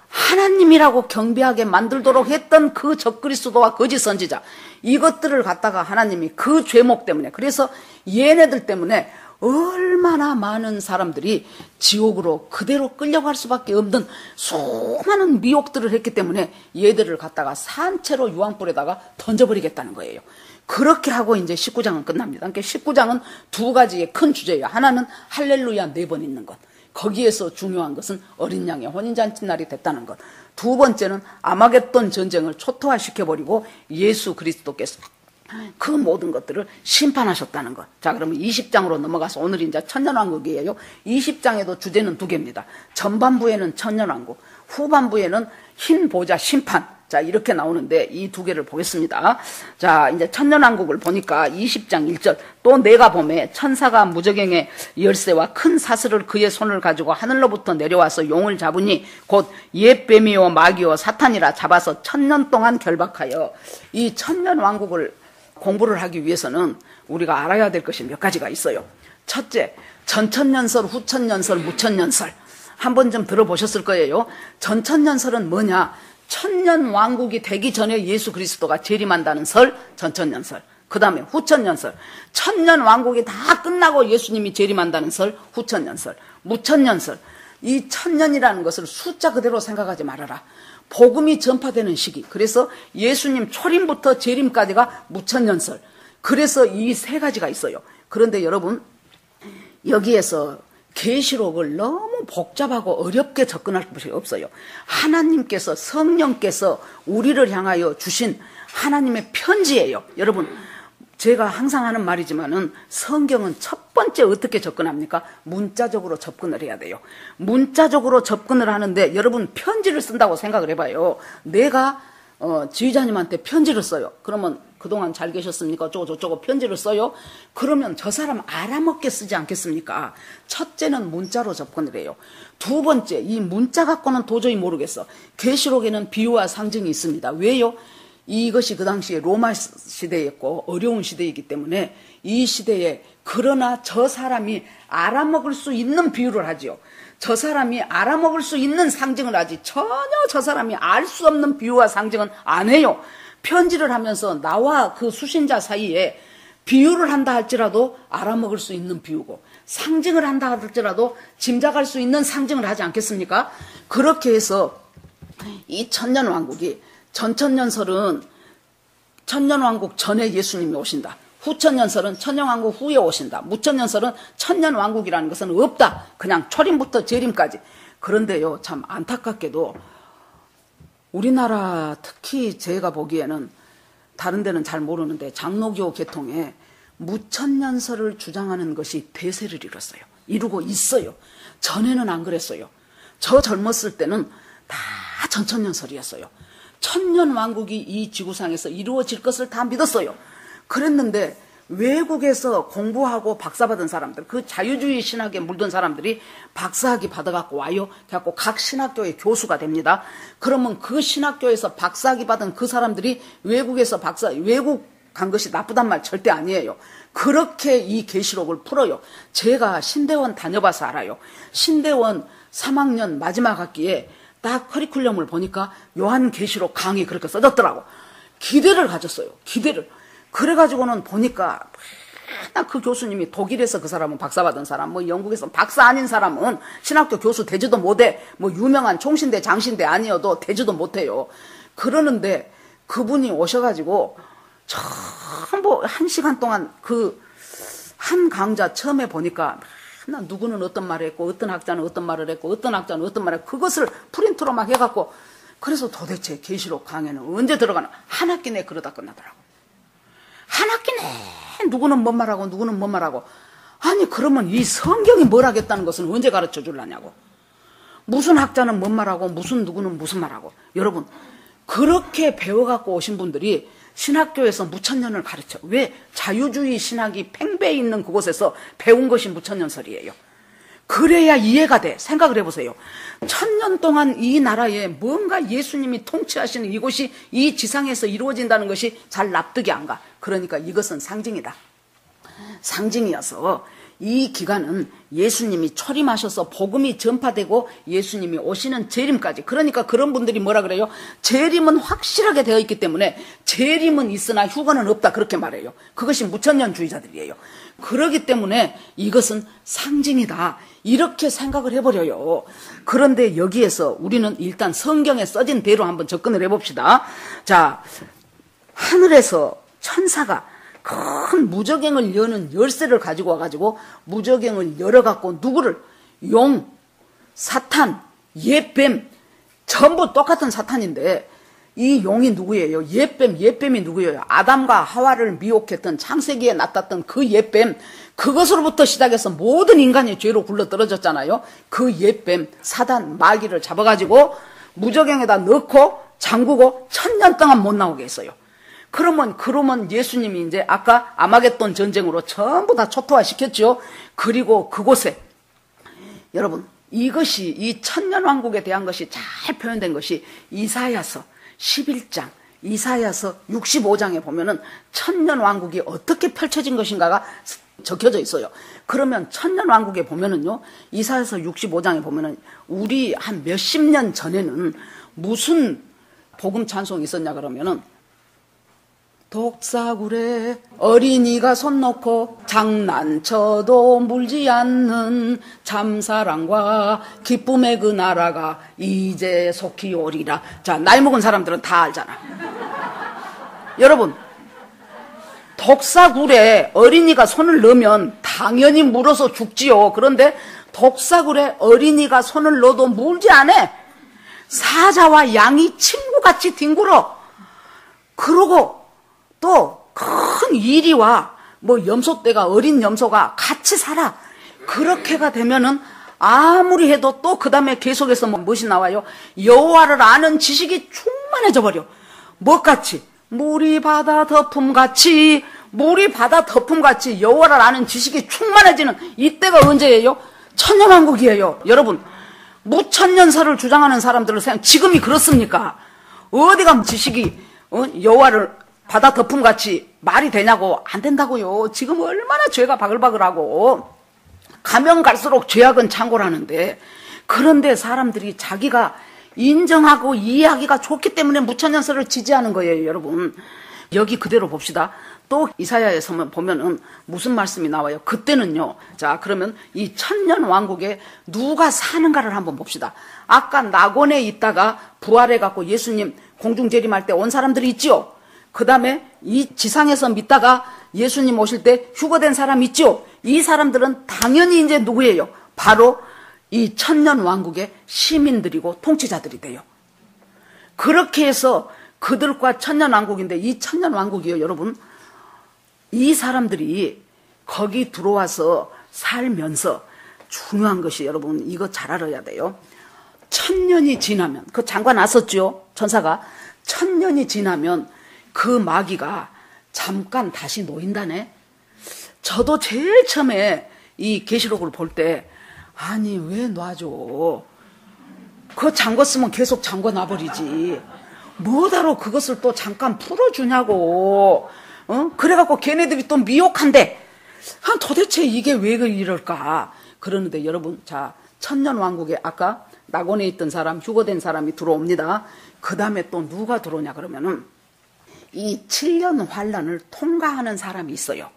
Speaker 1: 하나님이라고 경배하게 만들도록 했던 그 적그리스도와 거짓 선지자 이것들을 갖다가 하나님이 그 죄목 때문에 그래서 얘네들 때문에 얼마나 많은 사람들이 지옥으로 그대로 끌려갈 수밖에 없는 수많은 미혹들을 했기 때문에 얘들을 갖다가 산채로 유황불에다가 던져버리겠다는 거예요. 그렇게 하고 이제 19장은 끝납니다. 그러니까 19장은 두 가지의 큰 주제예요. 하나는 할렐루야 4번 있는 것. 거기에서 중요한 것은 어린 양의 혼인잔치 날이 됐다는 것. 두 번째는 아마겟돈 전쟁을 초토화시켜버리고 예수 그리스도께서 그 모든 것들을 심판하셨다는 것. 자, 그러면 20장으로 넘어가서 오늘 이제 천년왕국이에요. 20장에도 주제는 두 개입니다. 전반부에는 천년왕국, 후반부에는 흰 보좌 심판. 자, 이렇게 나오는데 이 두 개를 보겠습니다. 자, 이제 천년왕국을 보니까 20장 1절. 또 내가 보매 천사가 무저갱의 열쇠와 큰 사슬을 그의 손을 가지고 하늘로부터 내려와서 용을 잡으니 곧 옛뱀이요 마귀요 사탄이라 잡아서 1000년 동안 결박하여. 이 천년왕국을 공부를 하기 위해서는 우리가 알아야 될 것이 몇 가지가 있어요. 첫째, 전천년설, 후천년설, 무천년설. 한번 좀 들어보셨을 거예요. 전천년설은 뭐냐? 천년 왕국이 되기 전에 예수 그리스도가 재림한다는 설, 전천년설. 그 다음에 후천년설. 천년 왕국이 다 끝나고 예수님이 재림한다는 설, 후천년설. 무천년설. 이 천년이라는 것을 숫자 그대로 생각하지 말아라. 복음이 전파되는 시기. 그래서 예수님 초림부터 재림까지가 무천년설. 그래서 이 세 가지가 있어요. 그런데 여러분, 여기에서 계시록을 너무 복잡하고 어렵게 접근할 것이 없어요. 하나님께서, 성령께서 우리를 향하여 주신 하나님의 편지예요. 여러분, 제가 항상 하는 말이지만은 성경은 첫 번째 어떻게 접근합니까? 문자적으로 접근을 해야 돼요. 문자적으로 접근을 하는데 여러분 편지를 쓴다고 생각을 해봐요. 내가 지휘자님한테 편지를 써요. 그러면 그동안 잘 계셨습니까? 어쩌고 편지를 써요. 그러면 저 사람 알아먹게 쓰지 않겠습니까? 첫째는 문자로 접근을 해요. 두 번째, 이 문자 갖고는 도저히 모르겠어. 계시록에는 비유와 상징이 있습니다. 왜요? 이것이 그 당시에 로마 시대였고 어려운 시대이기 때문에 이 시대에 그러나 저 사람이 알아먹을 수 있는 비유를 하지요. 저 사람이 알아먹을 수 있는 상징을 하지 전혀 저 사람이 알 수 없는 비유와 상징은 안 해요. 편지를 하면서 나와 그 수신자 사이에 비유를 한다 할지라도 알아먹을 수 있는 비유고 상징을 한다 할지라도 짐작할 수 있는 상징을 하지 않겠습니까? 그렇게 해서 이 천년왕국이 전천년설은 천년왕국 전에 예수님이 오신다. 후천년설은 천년왕국 후에 오신다. 무천년설은 천년왕국이라는 것은 없다. 그냥 초림부터 재림까지. 그런데요, 참 안타깝게도 우리나라 특히 제가 보기에는 다른 데는 잘 모르는데 장로교 계통에 무천년설을 주장하는 것이 대세를 이뤘어요. 이루고 있어요. 전에는 안 그랬어요. 저 젊었을 때는 다 전천년설이었어요. 천년왕국이 이 지구상에서 이루어질 것을 다 믿었어요. 그랬는데 외국에서 공부하고 박사 받은 사람들, 그 자유주의 신학에 물든 사람들이 박사학위 받아갖고 와요. 그래갖고 각 신학교의 교수가 됩니다. 그러면 그 신학교에서 박사학위 받은 그 사람들이 외국에서 외국 간 것이 나쁘단 말 절대 아니에요. 그렇게 이 계시록을 풀어요. 제가 신대원 다녀봐서 알아요. 신대원 3학년 마지막 학기에 딱 커리큘럼을 보니까 요한계시록 강의 그렇게 써졌더라고. 기대를 가졌어요. 기대를. 그래가지고는 보니까 그 교수님이 독일에서 그 사람은 박사 받은 사람, 뭐 영국에서 박사 아닌 사람은 신학교 교수 되지도 못해. 뭐 유명한 총신대 장신대 아니어도 되지도 못해요. 그러는데 그분이 오셔가지고 전부 1시간 동안 그 한 강좌 처음에 보니까 누구는 어떤 말을 했고 어떤 학자는 어떤 말을 했고 어떤 학자는 어떤 말을 했고 그것을 프린트로 막 해갖고 그래서 도대체 계시록 강의는 언제 들어가나 한 학기 내에 그러다 끝나더라고. 한 학기 내에 누구는 뭔 말하고 누구는 뭔 말하고 아니 그러면 이 성경이 뭘 하겠다는 것은 언제 가르쳐 줄라냐고. 무슨 학자는 뭔 말하고 무슨 누구는 무슨 말하고. 여러분 그렇게 배워갖고 오신 분들이 신학교에서 무천년을 가르쳐. 왜? 자유주의 신학이 팽배해 있는 그곳에서 배운 것이 무천년설이에요. 그래야 이해가 돼. 생각을 해보세요. 1000년 동안 이 나라에 뭔가 예수님이 통치하시는 이곳이 이 지상에서 이루어진다는 것이 잘 납득이 안 가. 그러니까 이것은 상징이다. 상징이어서 이 기간은 예수님이 초림하셔서 복음이 전파되고 예수님이 오시는 재림까지. 그러니까 그런 분들이 뭐라 그래요? 재림은 확실하게 되어 있기 때문에 재림은 있으나 휴거는 없다 그렇게 말해요. 그것이 무천년주의자들이에요. 그렇기 때문에 이것은 상징이다 이렇게 생각을 해버려요. 그런데 여기에서 우리는 일단 성경에 써진 대로 한번 접근을 해봅시다. 자, 하늘에서 천사가 큰 무저갱을 여는 열쇠를 가지고 와가지고 무저갱을 열어갖고 누구를? 용, 사탄, 옛뱀 전부 똑같은 사탄인데 이 용이 누구예요? 옛뱀이 누구예요? 아담과 하와를 미혹했던 창세기에 나탔던 그 옛뱀 그것으로부터 시작해서 모든 인간이 죄로 굴러떨어졌잖아요. 그 옛뱀 사단 마귀를 잡아가지고 무저갱에다 넣고 잠그고 1000년 동안 못 나오게 했어요. 그러면 예수님이 이제 아까 아마겟돈 전쟁으로 전부 다 초토화시켰죠. 그리고 그곳에 여러분 이것이 이 천년왕국에 대한 것이 잘 표현된 것이 이사야서 11장 이사야서 65장에 보면은 천년왕국이 어떻게 펼쳐진 것인가가 적혀져 있어요. 그러면 천년왕국에 보면은요 이사야서 65장에 보면은 우리 한 몇십 년 전에는 무슨 복음 찬송이 있었냐 그러면은 독사굴에 어린이가 손 놓고 장난쳐도 물지 않는 참사랑과 기쁨의 그 나라가 이제 속히 오리라. 자, 나이 먹은 사람들은 다 알잖아. 여러분, 독사굴에 어린이가 손을 넣으면 당연히 물어서 죽지요. 그런데 독사굴에 어린이가 손을 넣어도 물지 않아. 사자와 양이 친구같이 뒹굴어. 그러고 또 큰 이리와 뭐 염소떼가, 어린 염소가 같이 살아. 그렇게가 되면은 아무리 해도 또 그 다음에 계속해서 무엇이 나와요? 여호와를 아는 지식이 충만해져 버려. 뭐같이? 물이 바다 덮음같이, 물이 바다 덮음같이 여호와를 아는 지식이 충만해지는 이때가 언제예요? 천년왕국이에요. 여러분, 무천년설을 주장하는 사람들을 생각, 지금이 그렇습니까? 어디가 지식이 여호와를 바다 덮음같이 말이 되냐고. 안 된다고요. 지금 얼마나 죄가 바글바글하고 가면 갈수록 죄악은 창고라는데, 그런데 사람들이 자기가 인정하고 이해하기가 좋기 때문에 무천년설을 지지하는 거예요. 여러분, 여기 그대로 봅시다. 또 이사야에서 보면은 무슨 말씀이 나와요? 그때는요, 자, 그러면 이 천년왕국에 누가 사는가를 한번 봅시다. 아까 낙원에 있다가 부활해 갖고 예수님 공중재림할 때 온 사람들이 있지요. 그 다음에 이 지상에서 믿다가 예수님 오실 때 휴거된 사람 있죠. 이 사람들은 당연히 이제 누구예요? 바로 이 천년왕국의 시민들이고 통치자들이 돼요. 그렇게 해서 그들과 천년왕국인데, 이 천년왕국이요, 여러분, 이 사람들이 거기 들어와서 살면서 중요한 것이, 여러분, 이거 잘 알아야 돼요. 1000년이 지나면, 그 장관 왔었죠, 천사가. 1000년이 지나면 그 마귀가 잠깐 다시 놓인다네. 저도 제일 처음에 이 계시록을 볼 때, 아니 왜 놔줘? 그거 잠궜으면 계속 잠궈 놔버리지. 뭐다로 그것을 또 잠깐 풀어주냐고. 그래갖고 걔네들이 또 미혹한데, 도대체 이게 왜 이럴까? 그러는데 여러분, 자, 천년왕국에 아까 낙원에 있던 사람, 휴거된 사람이 들어옵니다. 그 다음에 또 누가 들어오냐 그러면은 이 7년 환란을 통과하는 사람이 있어요.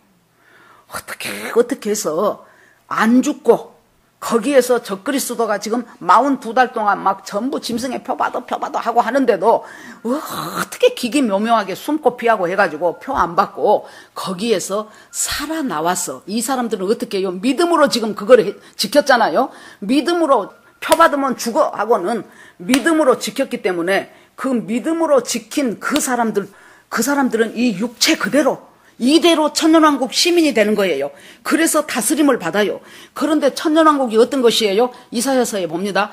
Speaker 1: 어떻게 해서 안 죽고 거기에서 적그리스도가 지금 42달 동안 막 전부 짐승에 표봐도 하고 하는데도 어떻게 기기묘묘하게 숨고 피하고 해가지고 표 안 받고 거기에서 살아나왔어. 이 사람들은 어떻게 해요? 믿음으로 지금 그걸 지켰잖아요. 믿음으로 표 받으면 죽어 하고는 믿음으로 지켰기 때문에 그 믿음으로 지킨 그 사람들은 이 육체 그대로 이대로 천년왕국 시민이 되는 거예요. 그래서 다스림을 받아요. 그런데 천년왕국이 어떤 것이에요? 이사야서에 봅니다.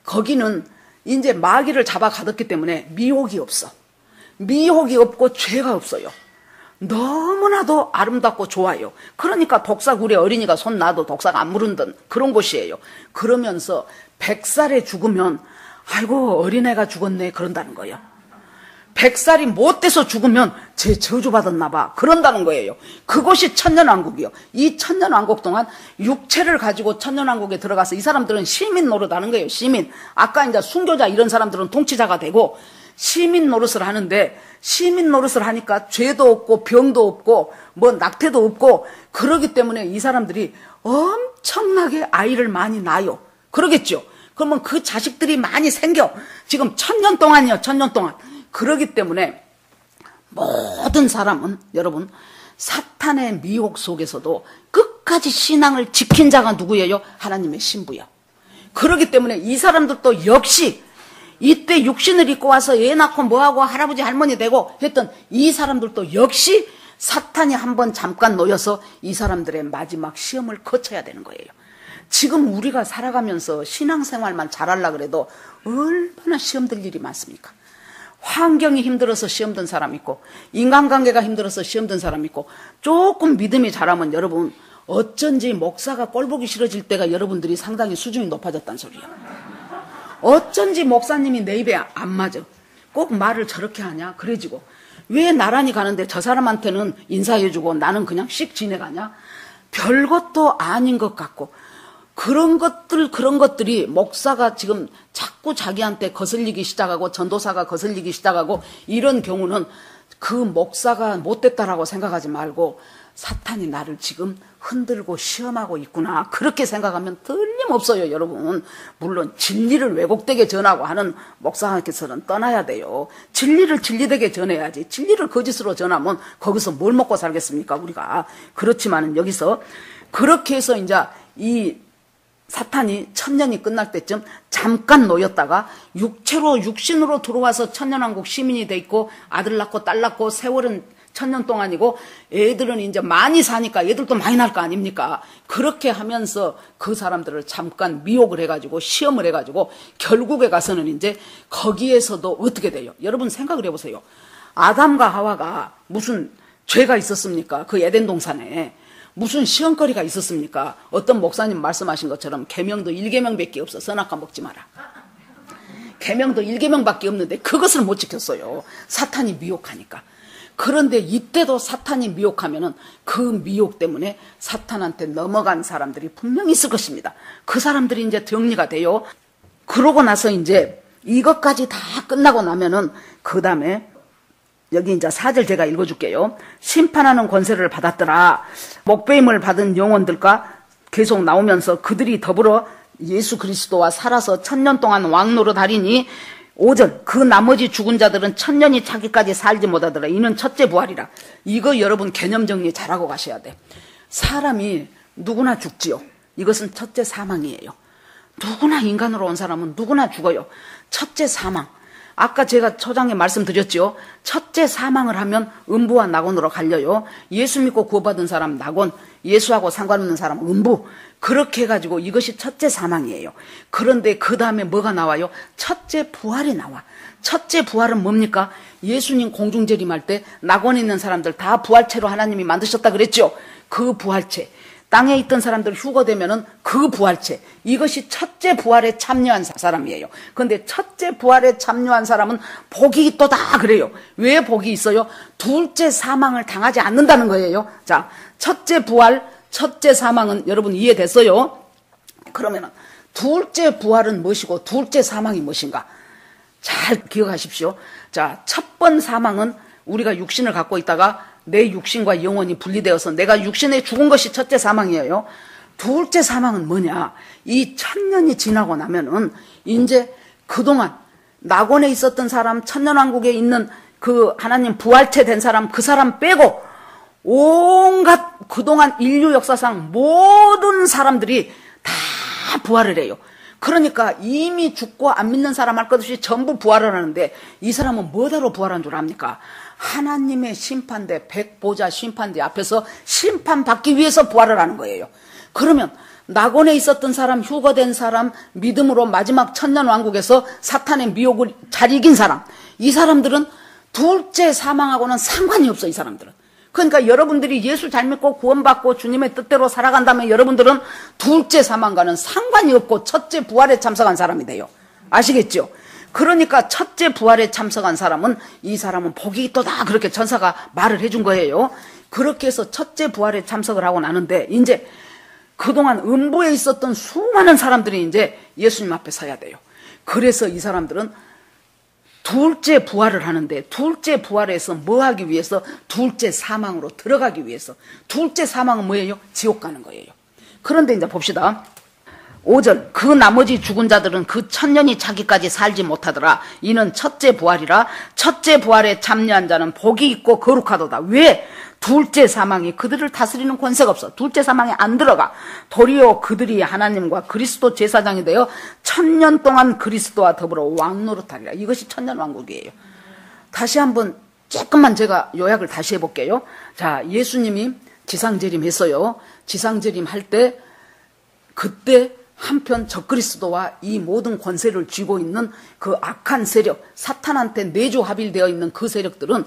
Speaker 1: 거기는 이제 마귀를 잡아 가뒀기 때문에 미혹이 없어. 미혹이 없고 죄가 없어요. 너무나도 아름답고 좋아요. 그러니까 독사굴에 어린이가 손 놔도 독사가 안 물은던 그런 곳이에요. 그러면서 100살에 죽으면 아이고 어린애가 죽었네 그런다는 거예요. 100살이 못 돼서 죽으면 쟤 저주받았나 봐 그런다는 거예요. 그것이 천년왕국이요. 이 천년왕국 동안 육체를 가지고 천년왕국에 들어가서 이 사람들은 시민 노릇하는 거예요. 시민. 아까 이제 순교자 이런 사람들은 통치자가 되고 시민 노릇을 하는데, 시민 노릇을 하니까 죄도 없고 병도 없고 뭐 낙태도 없고 그러기 때문에 이 사람들이 엄청나게 아이를 많이 낳아요. 그러겠죠. 그러면 그 자식들이 많이 생겨. 지금 1000년 동안이요. 1000년 동안. 그러기 때문에 모든 사람은 여러분 사탄의 미혹 속에서도 끝까지 신앙을 지킨 자가 누구예요? 하나님의 신부요. 그러기 때문에 이 사람들도 역시 이때 육신을 입고 와서 애 낳고 뭐하고 할아버지 할머니 되고 했던 이 사람들도 역시 사탄이 한번 잠깐 놓여서 이 사람들의 마지막 시험을 거쳐야 되는 거예요. 지금 우리가 살아가면서 신앙생활만 잘하려고 그래도 얼마나 시험될 일이 많습니까? 환경이 힘들어서 시험든 사람 있고 인간관계가 힘들어서 시험든 사람 있고 조금 믿음이 자라면 여러분 어쩐지 목사가 꼴보기 싫어질 때가 여러분들이 상당히 수준이 높아졌다는 소리예요. 어쩐지 목사님이 내 입에 안 맞아. 꼭 말을 저렇게 하냐 그래지고 왜 나란히 가는데 저 사람한테는 인사해주고 나는 그냥 씩 지내가냐. 별것도 아닌 것 같고 그런 것들이 목사가 지금 자꾸 자기한테 거슬리기 시작하고 전도사가 거슬리기 시작하고 이런 경우는 그 목사가 못됐다라고 생각하지 말고 사탄이 나를 지금 흔들고 시험하고 있구나 그렇게 생각하면 틀림없어요. 여러분 물론 진리를 왜곡되게 전하고 하는 목사께서는 떠나야 돼요. 진리를 진리되게 전해야지. 진리를 거짓으로 전하면 거기서 뭘 먹고 살겠습니까 우리가. 그렇지만은 여기서 그렇게 해서 이제 이 사탄이 천년이 끝날 때쯤 잠깐 놓였다가 육신으로 들어와서 천년왕국 시민이 돼 있고 아들 낳고 딸 낳고 세월은 천년 동안이고 애들은 이제 많이 사니까 애들도 많이 날 거 아닙니까? 그렇게 하면서 그 사람들을 잠깐 미혹을 해가지고 시험을 해가지고 결국에 가서는 이제 거기에서도 어떻게 돼요? 여러분 생각을 해보세요. 아담과 하와가 무슨 죄가 있었습니까? 그 에덴 동산에. 무슨 시험거리가 있었습니까? 어떤 목사님 말씀하신 것처럼 계명도 1계명밖에 없어. 선악과 먹지 마라. 계명도 1계명밖에 없는데 그것을 못 지켰어요. 사탄이 미혹하니까. 그런데 이때도 사탄이 미혹하면은 그 미혹 때문에 사탄한테 넘어간 사람들이 분명히 있을 것입니다. 그 사람들이 이제 정리가 돼요. 그러고 나서 이제 이것까지 다 끝나고 나면은 그 다음에 여기 이제 4절 제가 읽어줄게요. 심판하는 권세를 받았더라. 목배임을 받은 영혼들과 계속 나오면서 그들이 더불어 예수 그리스도와 살아서 천년 동안 왕노릇하리니 5절 그 나머지 죽은 자들은 천년이 차기까지 살지 못하더라. 이는 첫째 부활이라. 이거 여러분 개념 정리 잘하고 가셔야 돼. 사람이 누구나 죽지요. 이것은 첫째 사망이에요. 누구나 인간으로 온 사람은 누구나 죽어요. 첫째 사망. 아까 제가 초장에 말씀드렸죠. 첫째 사망을 하면 음부와 낙원으로 갈려요. 예수 믿고 구원받은 사람 낙원, 예수하고 상관없는 사람 음부. 그렇게 해가지고 이것이 첫째 사망이에요. 그런데 그 다음에 뭐가 나와요? 첫째 부활이 나와. 첫째 부활은 뭡니까? 예수님 공중재림할 때 낙원에 있는 사람들 다 부활체로 하나님이 만드셨다 그랬죠. 그 부활체. 땅에 있던 사람들 휴거되면은 그 부활체. 이것이 첫째 부활에 참여한 사람이에요. 그런데 첫째 부활에 참여한 사람은 복이 있도다 그래요. 왜 복이 있어요? 둘째 사망을 당하지 않는다는 거예요. 자, 첫째 부활, 첫째 사망은 여러분 이해됐어요? 그러면은 둘째 부활은 무엇이고 둘째 사망이 무엇인가? 잘 기억하십시오. 자, 첫 번 사망은 우리가 육신을 갖고 있다가 내 육신과 영혼이 분리되어서 내가 육신에 죽은 것이 첫째 사망이에요. 둘째 사망은 뭐냐? 이 천년이 지나고 나면은 이제 그동안 낙원에 있었던 사람, 천년왕국에 있는 그 하나님 부활체 된 사람, 그 사람 빼고 온갖 그동안 인류 역사상 모든 사람들이 다 부활을 해요. 그러니까 이미 죽고 안 믿는 사람 할 것 없이 전부 부활을 하는데 이 사람은 뭐대로 부활한 줄 압니까? 하나님의 심판대, 백보자 심판대 앞에서 심판받기 위해서 부활을 하는 거예요. 그러면 낙원에 있었던 사람, 휴거된 사람, 믿음으로 마지막 천년왕국에서 사탄의 미혹을 잘 이긴 사람, 이 사람들은 둘째 사망하고는 상관이 없어. 이 사람들은. 그러니까 여러분들이 예수 잘 믿고 구원받고 주님의 뜻대로 살아간다면 여러분들은 둘째 사망과는 상관이 없고 첫째 부활에 참석한 사람이 돼요. 아시겠죠? 그러니까 첫째 부활에 참석한 사람은 이 사람은 복이 있도다 그렇게 천사가 말을 해준 거예요. 그렇게 해서 첫째 부활에 참석을 하고 나는데 이제 그동안 음부에 있었던 수많은 사람들이 이제 예수님 앞에 서야 돼요. 그래서 이 사람들은 둘째 부활을 하는데 둘째 부활에서 뭐 하기 위해서? 둘째 사망으로 들어가기 위해서. 둘째 사망은 뭐예요? 지옥 가는 거예요. 그런데 이제 봅시다. 5절 그 나머지 죽은 자들은 그 천년이 차기까지 살지 못하더라. 이는 첫째 부활이라. 첫째 부활에 참여한 자는 복이 있고 거룩하도다. 왜? 둘째 사망이 그들을 다스리는 권세가 없어. 둘째 사망에 안 들어가. 도리어 그들이 하나님과 그리스도 제사장이 되어 천년 동안 그리스도와 더불어 왕노릇하리라. 이것이 천년왕국이에요. 다시 한번 조금만 제가 요약을 다시 해볼게요. 자, 예수님이 지상재림했어요. 지상재림할 때 그때 한편 적그리스도와 이 모든 권세를 쥐고 있는 그 악한 세력, 사탄한테 내조합일되어 있는 그 세력들은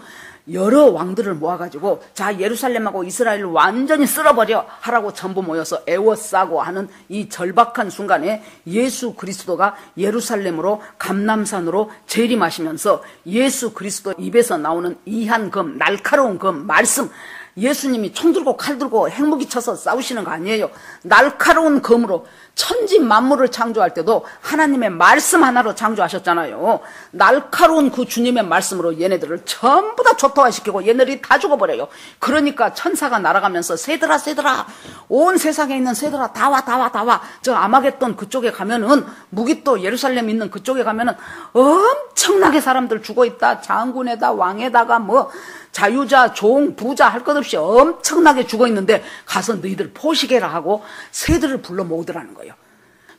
Speaker 1: 여러 왕들을 모아가지고 자 예루살렘하고 이스라엘을 완전히 쓸어버려 하라고 전부 모여서 애워싸고 하는 이 절박한 순간에 예수 그리스도가 예루살렘으로 감람산으로 재림하시면서 예수 그리스도 입에서 나오는 이한검, 날카로운 검, 말씀, 예수님이 총 들고 칼 들고 핵무기 쳐서 싸우시는 거 아니에요. 날카로운 검으로 천지 만물을 창조할 때도 하나님의 말씀 하나로 창조하셨잖아요. 날카로운 그 주님의 말씀으로 얘네들을 전부 다 초토화시키고 얘네들이 다 죽어버려요. 그러니까 천사가 날아가면서 새들아 새들아 온 세상에 있는 새들아 다 와 다 와 다 와. 저 아마겟돈 그쪽에 가면은 무기또 예루살렘 있는 그쪽에 가면은 엄청나게 사람들 죽어있다. 장군에다 왕에다가 뭐 자유자, 종, 부자 할 것 없이 엄청나게 죽어있는데 가서 너희들 포식해라 하고 새들을 불러 모으더라는 거예요.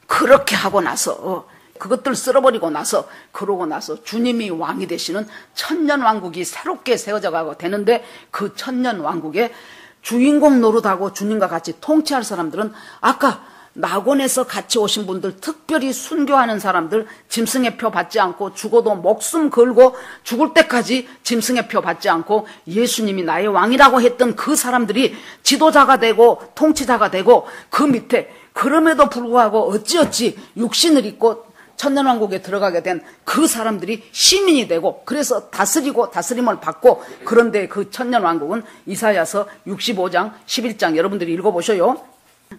Speaker 1: 그렇게 하고 나서 그것들 쓸어버리고 나서 그러고 나서 주님이 왕이 되시는 천년왕국이 새롭게 세워져 가고 되는데 그 천년왕국에 주인공 노릇하고 주님과 같이 통치할 사람들은 아까 낙원에서 같이 오신 분들, 특별히 순교하는 사람들, 짐승의 표 받지 않고 죽어도 목숨 걸고 죽을 때까지 짐승의 표 받지 않고 예수님이 나의 왕이라고 했던 그 사람들이 지도자가 되고 통치자가 되고 그 밑에 그럼에도 불구하고 어찌어찌 육신을 입고 천년왕국에 들어가게 된 그 사람들이 시민이 되고 그래서 다스리고 다스림을 받고 그런데 그 천년왕국은 이사야서 65장 11장 여러분들이 읽어보셔요.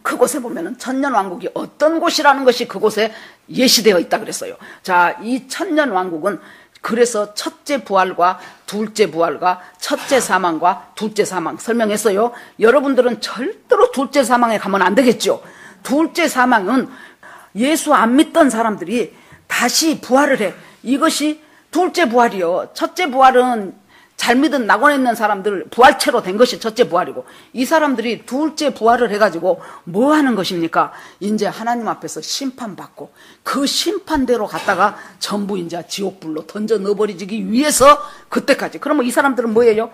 Speaker 1: 그곳에 보면은 천년왕국이 어떤 곳이라는 것이 그곳에 예시되어 있다 그랬어요. 자, 이 천년왕국은 그래서 첫째 부활과 둘째 부활과 첫째 사망과 둘째 사망 설명했어요. 여러분들은 절대로 둘째 사망에 가면 안 되겠죠. 둘째 사망은 예수 안 믿던 사람들이 다시 부활을 해. 이것이 둘째 부활이요. 첫째 부활은 잘 믿은 낙원에 있는 사람들 부활체로 된 것이 첫째 부활이고 이 사람들이 둘째 부활을 해가지고 뭐 하는 것입니까? 이제 하나님 앞에서 심판받고 그 심판대로 갔다가 전부 이제 지옥불로 던져 넣어버리기 위해서 그때까지. 그러면 이 사람들은 뭐예요?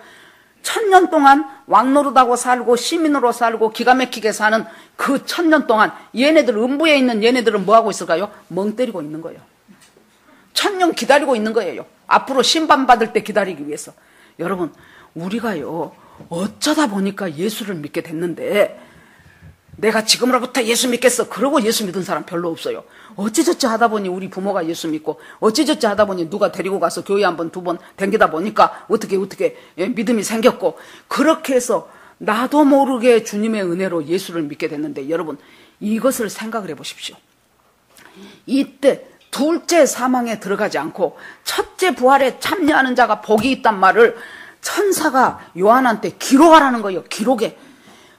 Speaker 1: 1000년 동안 왕노릇하고 살고 시민으로 살고 기가 막히게 사는 그 1000년 동안 얘네들 음부에 있는 얘네들은 뭐하고 있을까요? 멍 때리고 있는 거예요. 1000년 기다리고 있는 거예요. 앞으로 심판받을 때 기다리기 위해서. 여러분 우리가요 어쩌다 보니까 예수를 믿게 됐는데 내가 지금으로부터 예수 믿겠어 그러고 예수 믿은 사람 별로 없어요. 어찌저찌 하다 보니 우리 부모가 예수 믿고 어찌저찌 하다 보니 누가 데리고 가서 교회 한 번 두 번 댕기다 보니까 어떻게 믿음이 생겼고 그렇게 해서 나도 모르게 주님의 은혜로 예수를 믿게 됐는데 여러분 이것을 생각을 해보십시오. 이때 둘째 사망에 들어가지 않고 첫째 부활에 참여하는 자가 복이 있단 말을 천사가 요한한테 기록하라는 거예요. 기록에.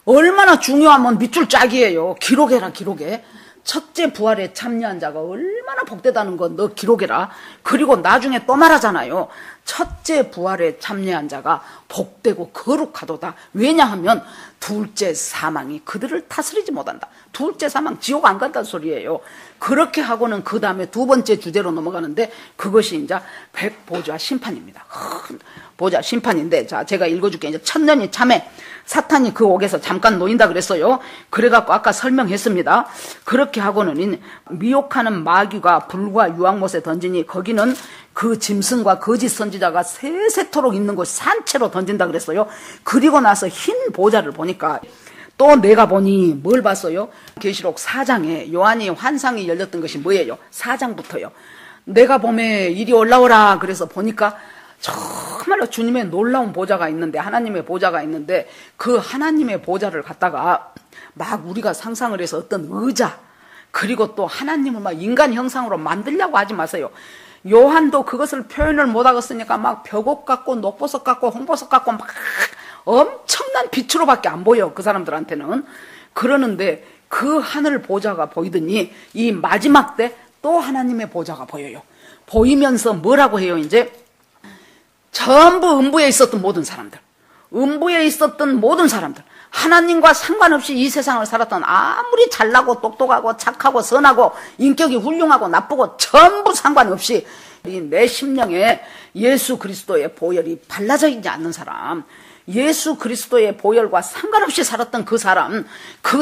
Speaker 1: 얼마나 중요하면 밑줄 짝이에요. 기록해라 기록해. 첫째 부활에 참여한 자가 얼마나 복되다는 거 너 기록해라. 그리고 나중에 또 말하잖아요. 첫째 부활에 참여한 자가 복되고 거룩하도다. 왜냐하면 둘째 사망이 그들을 다스리지 못한다. 둘째 사망 지옥 안 간다는 소리예요. 그렇게 하고는 그 다음에 두 번째 주제로 넘어가는데 그것이 이제 백보좌 심판입니다. 보좌 심판인데 자 제가 읽어줄게요. 이제 천년이 참에 사탄이 그 옥에서 잠깐 놓인다 그랬어요. 그래갖고 아까 설명했습니다. 그렇게 하고는 미혹하는 마귀가 불과 유황못에 던지니 거기는 그 짐승과 거짓 선지자가 세세토록 있는 곳 산채로 던진다 그랬어요. 그리고 나서 흰 보좌를 보니까 또 내가 보니 뭘 봤어요? 계시록 4장에 요한이 환상이 열렸던 것이 뭐예요? 4장부터요. 내가 봄에 이리 올라오라 그래서 보니까 정말로 주님의 놀라운 보좌가 있는데 하나님의 보좌가 있는데 그 하나님의 보좌를 갖다가 막 우리가 상상을 해서 어떤 의자 그리고 또 하나님을 막 인간 형상으로 만들려고 하지 마세요. 요한도 그것을 표현을 못하겠으니까 막 벽옥 같고 녹보석 같고 홍보석 같고 막 엄청난 빛으로밖에 안 보여 그 사람들한테는. 그러는데 그 하늘 보좌가 보이더니 이 마지막 때 또 하나님의 보좌가 보여요. 보이면서 뭐라고 해요? 이제 전부 음부에 있었던 모든 사람들, 음부에 있었던 모든 사람들, 하나님과 상관없이 이 세상을 살았던 아무리 잘나고 똑똑하고 착하고 선하고 인격이 훌륭하고 나쁘고 전부 상관없이 내 심령에 예수 그리스도의 보혈이 발라져 있지 않는 사람, 예수 그리스도의 보혈과 상관없이 살았던 그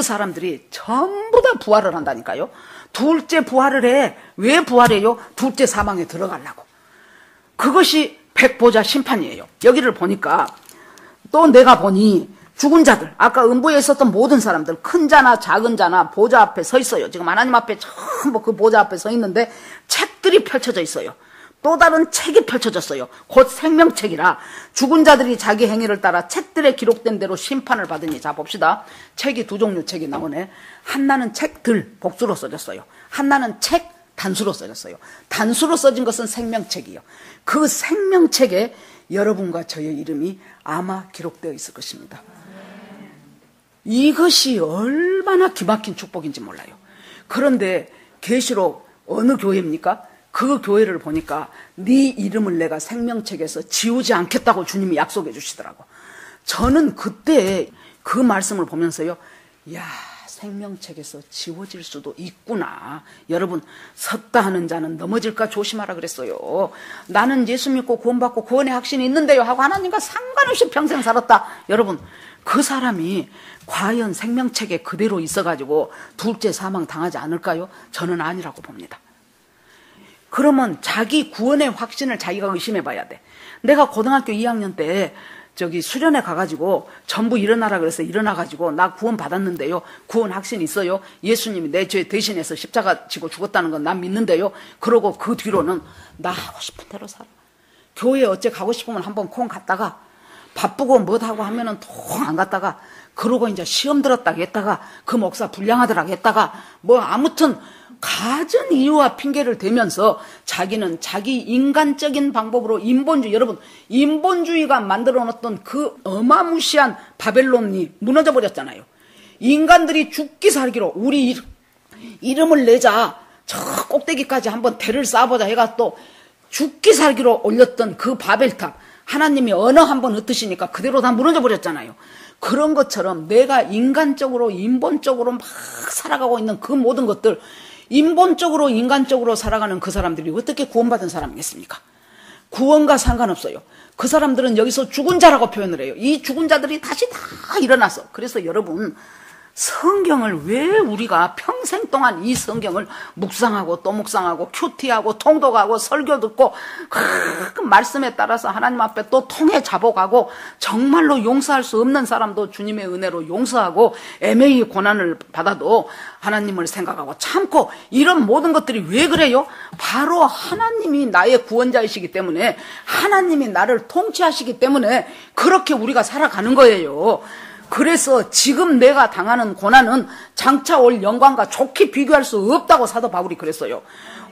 Speaker 1: 사람들이 전부 다 부활을 한다니까요. 둘째 부활을 해. 왜 부활해요? 둘째 사망에 들어가려고. 그것이 백보좌 심판이에요. 여기를 보니까 또 내가 보니 죽은 자들, 아까 음부에 있었던 모든 사람들, 큰 자나 작은 자나 보좌 앞에 서 있어요. 지금 하나님 앞에 전부 그 보좌 앞에 서 있는데 책들이 펼쳐져 있어요. 또 다른 책이 펼쳐졌어요. 곧 생명책이라 죽은 자들이 자기 행위를 따라 책들에 기록된 대로 심판을 받으니. 자 봅시다. 책이 두 종류 책이 나오네. 하나는 책들 복수로 써졌어요. 하나는 책 단수로 써졌어요. 단수로 써진 것은 생명책이요. 그 생명책에 여러분과 저의 이름이 아마 기록되어 있을 것입니다. 이것이 얼마나 기막힌 축복인지 몰라요. 그런데 계시록 어느 교회입니까? 그 교회를 보니까 네 이름을 내가 생명책에서 지우지 않겠다고 주님이 약속해 주시더라고. 저는 그때 그 말씀을 보면서요, 야 생명책에서 지워질 수도 있구나. 여러분, 섰다 하는 자는 넘어질까 조심하라 그랬어요. 나는 예수 믿고 구원받고 구원의 확신이 있는데요 하고 하나님과 상관없이 평생 살았다. 여러분, 그 사람이 과연 생명책에 그대로 있어가지고 둘째 사망 당하지 않을까요? 저는 아니라고 봅니다. 그러면 자기 구원의 확신을 자기가 의심해 봐야 돼. 내가 고등학교 2학년 때 수련회 가가지고 전부 일어나라 그래서 일어나가지고 나 구원 받았는데요. 구원 확신 있어요. 예수님이 내 죄 대신해서 십자가 지고 죽었다는 건 난 믿는데요. 그러고 그 뒤로는 나 하고 싶은 대로 살아. 교회 어째 가고 싶으면 한번 콩 갔다가 바쁘고 뭐하고 하면은 통 안 갔다가 그러고 이제 시험 들었다고 했다가 그 목사 불량하더라고 했다가 뭐 아무튼 가진 이유와 핑계를 대면서 자기는 자기 인간적인 방법으로 인본주의, 여러분 인본주의가 만들어 놓았던 그 어마무시한 바벨론이 무너져 버렸잖아요. 인간들이 죽기 살기로 우리 이름을 내자, 저 꼭대기까지 한번 대를 쌓아보자 해가 또 죽기 살기로 올렸던 그 바벨탑, 하나님이 언어 한번 흩으시니까 그대로 다 무너져 버렸잖아요. 그런 것처럼 내가 인간적으로 인본적으로 막 살아가고 있는 그 모든 것들, 인본적으로 인간적으로 살아가는 그 사람들이 어떻게 구원받은 사람이겠습니까? 구원과 상관없어요. 그 사람들은 여기서 죽은 자라고 표현을 해요. 이 죽은 자들이 다시 다 일어나서. 그래서 여러분, 성경을 왜 우리가 평생 동안 이 성경을 묵상하고 또 묵상하고 큐티하고 통독하고 설교 듣고 그 말씀에 따라서 하나님 앞에 또 통해 잡아가고 정말로 용서할 수 없는 사람도 주님의 은혜로 용서하고 애매히 고난을 받아도 하나님을 생각하고 참고 이런 모든 것들이 왜 그래요? 바로 하나님이 나의 구원자이시기 때문에, 하나님이 나를 통치하시기 때문에 그렇게 우리가 살아가는 거예요. 그래서 지금 내가 당하는 고난은 장차 올 영광과 좋게 비교할 수 없다고 사도 바울이 그랬어요.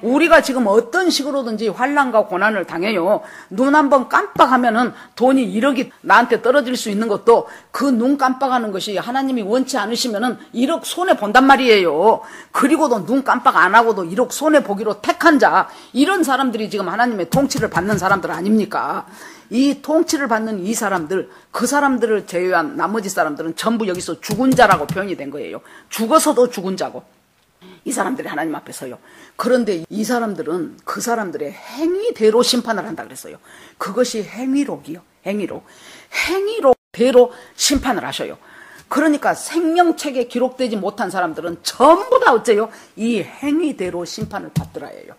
Speaker 1: 우리가 지금 어떤 식으로든지 환난과 고난을 당해요. 눈 한번 깜빡하면은 돈이 1억이 나한테 떨어질 수 있는 것도 그 눈 깜빡하는 것이 하나님이 원치 않으시면은 1억 손해 본단 말이에요. 그리고도 눈 깜빡 안 하고도 1억 손해 보기로 택한 자, 이런 사람들이 지금 하나님의 통치를 받는 사람들 아닙니까? 이 통치를 받는 이 사람들, 그 사람들을 제외한 나머지 사람들은 전부 여기서 죽은 자라고 표현이 된 거예요. 죽어서도 죽은 자고, 이 사람들이 하나님 앞에 서요. 그런데 이 사람들은 그 사람들의 행위대로 심판을 한다 그랬어요. 그것이 행위록이요. 행위록. 행위록대로 심판을 하셔요. 그러니까 생명책에 기록되지 못한 사람들은 전부 다 어째요? 이 행위대로 심판을 받더라예요.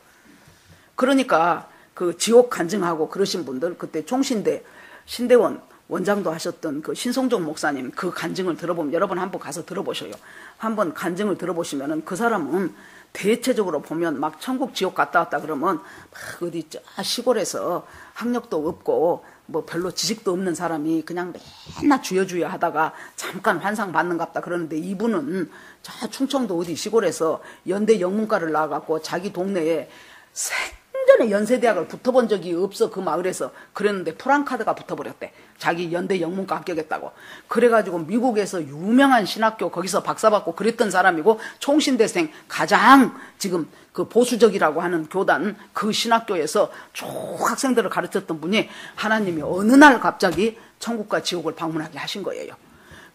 Speaker 1: 그러니까 그 지옥 간증하고 그러신 분들, 그때 총신대 신대원 원장도 하셨던 그 신성종 목사님 그 간증을 들어보면, 여러분 한번 가서 들어보셔요. 한번 간증을 들어보시면은 그 사람은 대체적으로 보면 막 천국 지옥 갔다 왔다 그러면 막 어디 시골에서 학력도 없고 뭐 별로 지식도 없는 사람이 그냥 맨날 주여주여 하다가 잠깐 환상 받는갑다 그러는데, 이분은 저 충청도 어디 시골에서 연대 영문과를 나와갖고 자기 동네에 생전에 연세대학을 붙어본 적이 없어. 그 마을에서. 그랬는데 프랑카드가 붙어버렸대. 자기 연대 영문과 합격했다고. 그래가지고 미국에서 유명한 신학교 거기서 박사받고 그랬던 사람이고, 총신대생 가장 지금 그 보수적이라고 하는 교단 그 신학교에서 쭉 학생들을 가르쳤던 분이 하나님이 어느 날 갑자기 천국과 지옥을 방문하게 하신 거예요.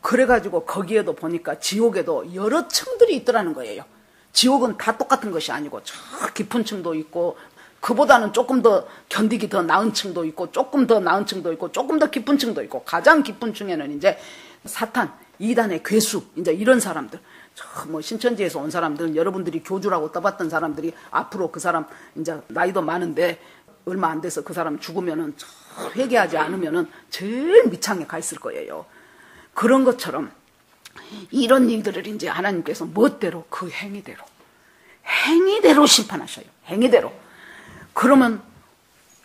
Speaker 1: 그래가지고 거기에도 보니까 지옥에도 여러 층들이 있더라는 거예요. 지옥은 다 똑같은 것이 아니고 저 깊은 층도 있고, 그보다는 조금 더 견디기 더 나은 층도 있고, 조금 더 나은 층도 있고, 조금 더 깊은 층도 있고, 가장 깊은 층에는 이제 사탄, 이단의 괴수, 이제 이런 사람들, 뭐 신천지에서 온 사람들은 여러분들이 교주라고 떠봤던 사람들이 앞으로 그 사람 이제 나이도 많은데 얼마 안 돼서 그 사람 죽으면은 회개하지 않으면은 제일 밑창에 가 있을 거예요. 그런 것처럼 이런 일들을 이제 하나님께서 멋대로 그 행위대로 심판하셔요. 행위대로. 그러면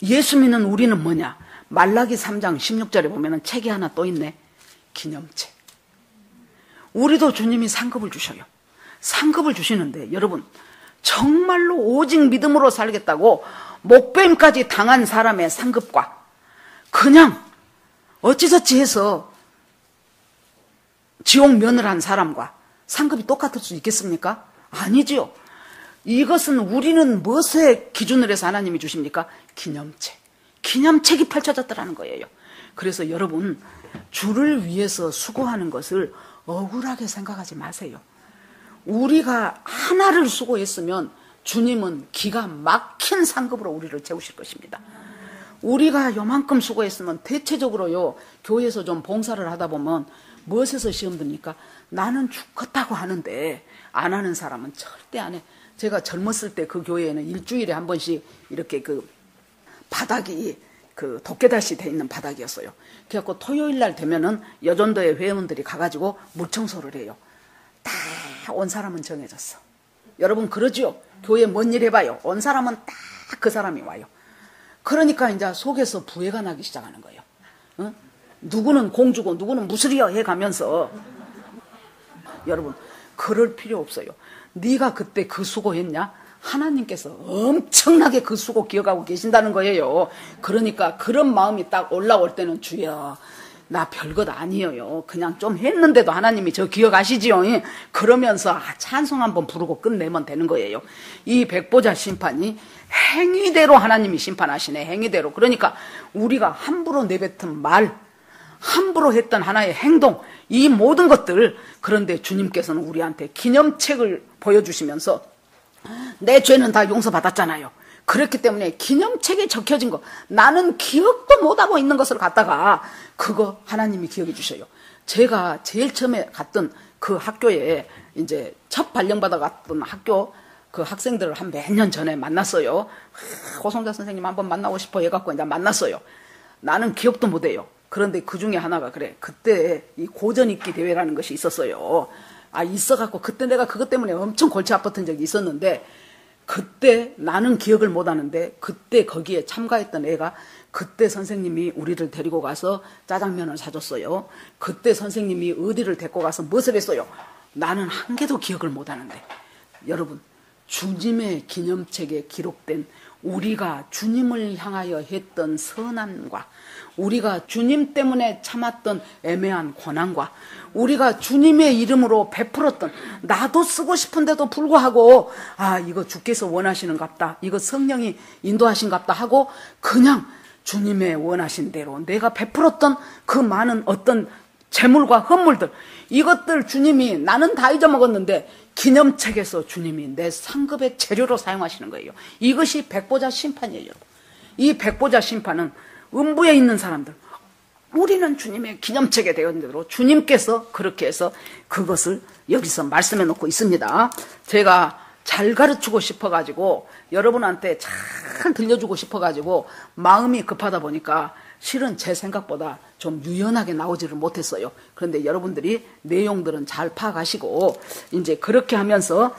Speaker 1: 예수 믿는 우리는 뭐냐? 말라기 3장 16절에 보면은 책이 하나 또 있네. 기념책. 우리도 주님이 상급을 주셔요. 상급을 주시는데 여러분, 정말로 오직 믿음으로 살겠다고 목배임까지 당한 사람의 상급과 그냥 어찌저찌 해서 지옥 면을 한 사람과 상급이 똑같을 수 있겠습니까? 아니지요. 이것은 우리는 무엇에 기준을 해서 하나님이 주십니까? 기념책. 기념책이 펼쳐졌다라는 거예요. 그래서 여러분, 주를 위해서 수고하는 것을 억울하게 생각하지 마세요. 우리가 하나를 수고했으면 주님은 기가 막힌 상급으로 우리를 채우실 것입니다. 우리가 요만큼 수고했으면 대체적으로요, 교회에서 좀 봉사를 하다 보면 무엇에서 시험 듭니까? 나는 죽겠다고 하는데 안 하는 사람은 절대 안 해. 제가 젊었을 때 그 교회에는 일주일에 한 번씩 이렇게 그 바닥이 그 덮개다시 돼 있는 바닥이었어요. 그래갖고 토요일 날 되면은 여전도의 회원들이 가가지고 물청소를 해요. 다 온 사람은 정해졌어. 여러분 그러죠? 교회 뭔 일 해봐요. 온 사람은 딱 그 사람이 와요. 그러니까 이제 속에서 부해가 나기 시작하는 거예요. 어? 누구는 공주고 누구는 무술이여 해가면서 여러분 그럴 필요 없어요. 네가 그때 그 수고했냐? 하나님께서 엄청나게 그 수고 기억하고 계신다는 거예요. 그러니까 그런 마음이 딱 올라올 때는 주여 나 별것 아니에요. 그냥 좀 했는데도 하나님이 저 기억하시지요. 그러면서 찬송 한번 부르고 끝내면 되는 거예요. 이 백보자 심판이 행위대로 하나님이 심판하시네. 행위대로. 그러니까 우리가 함부로 내뱉은 말, 함부로 했던 하나의 행동, 이 모든 것들, 그런데 주님께서는 우리한테 기념책을 보여주시면서 내 죄는 다 용서받았잖아요. 그렇기 때문에 기념책에 적혀진 거, 나는 기억도 못하고 있는 것을 갖다가 그거 하나님이 기억해 주셔요. 제가 제일 처음에 갔던 그 학교에 이제 첫 발령받아 갔던 학교 그 학생들을 한 몇 년 전에 만났어요. 호성자 선생님 한번 만나고 싶어 해갖고 이제 만났어요. 나는 기억도 못해요. 그런데 그 중에 하나가 그래. 그때 이 고전 읽기 대회라는 것이 있었어요. 있어갖고 그때 내가 그것 때문에 엄청 골치 아팠던 적이 있었는데 그때 나는 기억을 못하는데 그때 거기에 참가했던 애가 그때 선생님이 우리를 데리고 가서 짜장면을 사줬어요. 그때 선생님이 어디를 데리고 가서 무엇을 했어요. 나는 한 개도 기억을 못하는데 여러분 주님의 기념책에 기록된 우리가 주님을 향하여 했던 선함과 우리가 주님 때문에 참았던 애매한 고난과 우리가 주님의 이름으로 베풀었던 나도 쓰고 싶은데도 불구하고 이거 주께서 원하시는갑다. 이거 성령이 인도하신갑다 하고 그냥 주님의 원하신 대로 내가 베풀었던 그 많은 어떤 재물과 헌물들 이것들 주님이 나는 다 잊어먹었는데 기념책에서 주님이 내 상급의 재료로 사용하시는 거예요. 이것이 백보자 심판이에요. 이 백보자 심판은 음부에 있는 사람들 우리는 주님의 기념책에 되었는 대로 주님께서 그렇게 해서 그것을 여기서 말씀해 놓고 있습니다. 제가 잘 가르치고 싶어가지고 여러분한테 잘 들려주고 싶어가지고 마음이 급하다 보니까 실은 제 생각보다 좀 유연하게 나오지를 못했어요. 그런데 여러분들이 내용들은 잘 파악하시고 이제 그렇게 하면서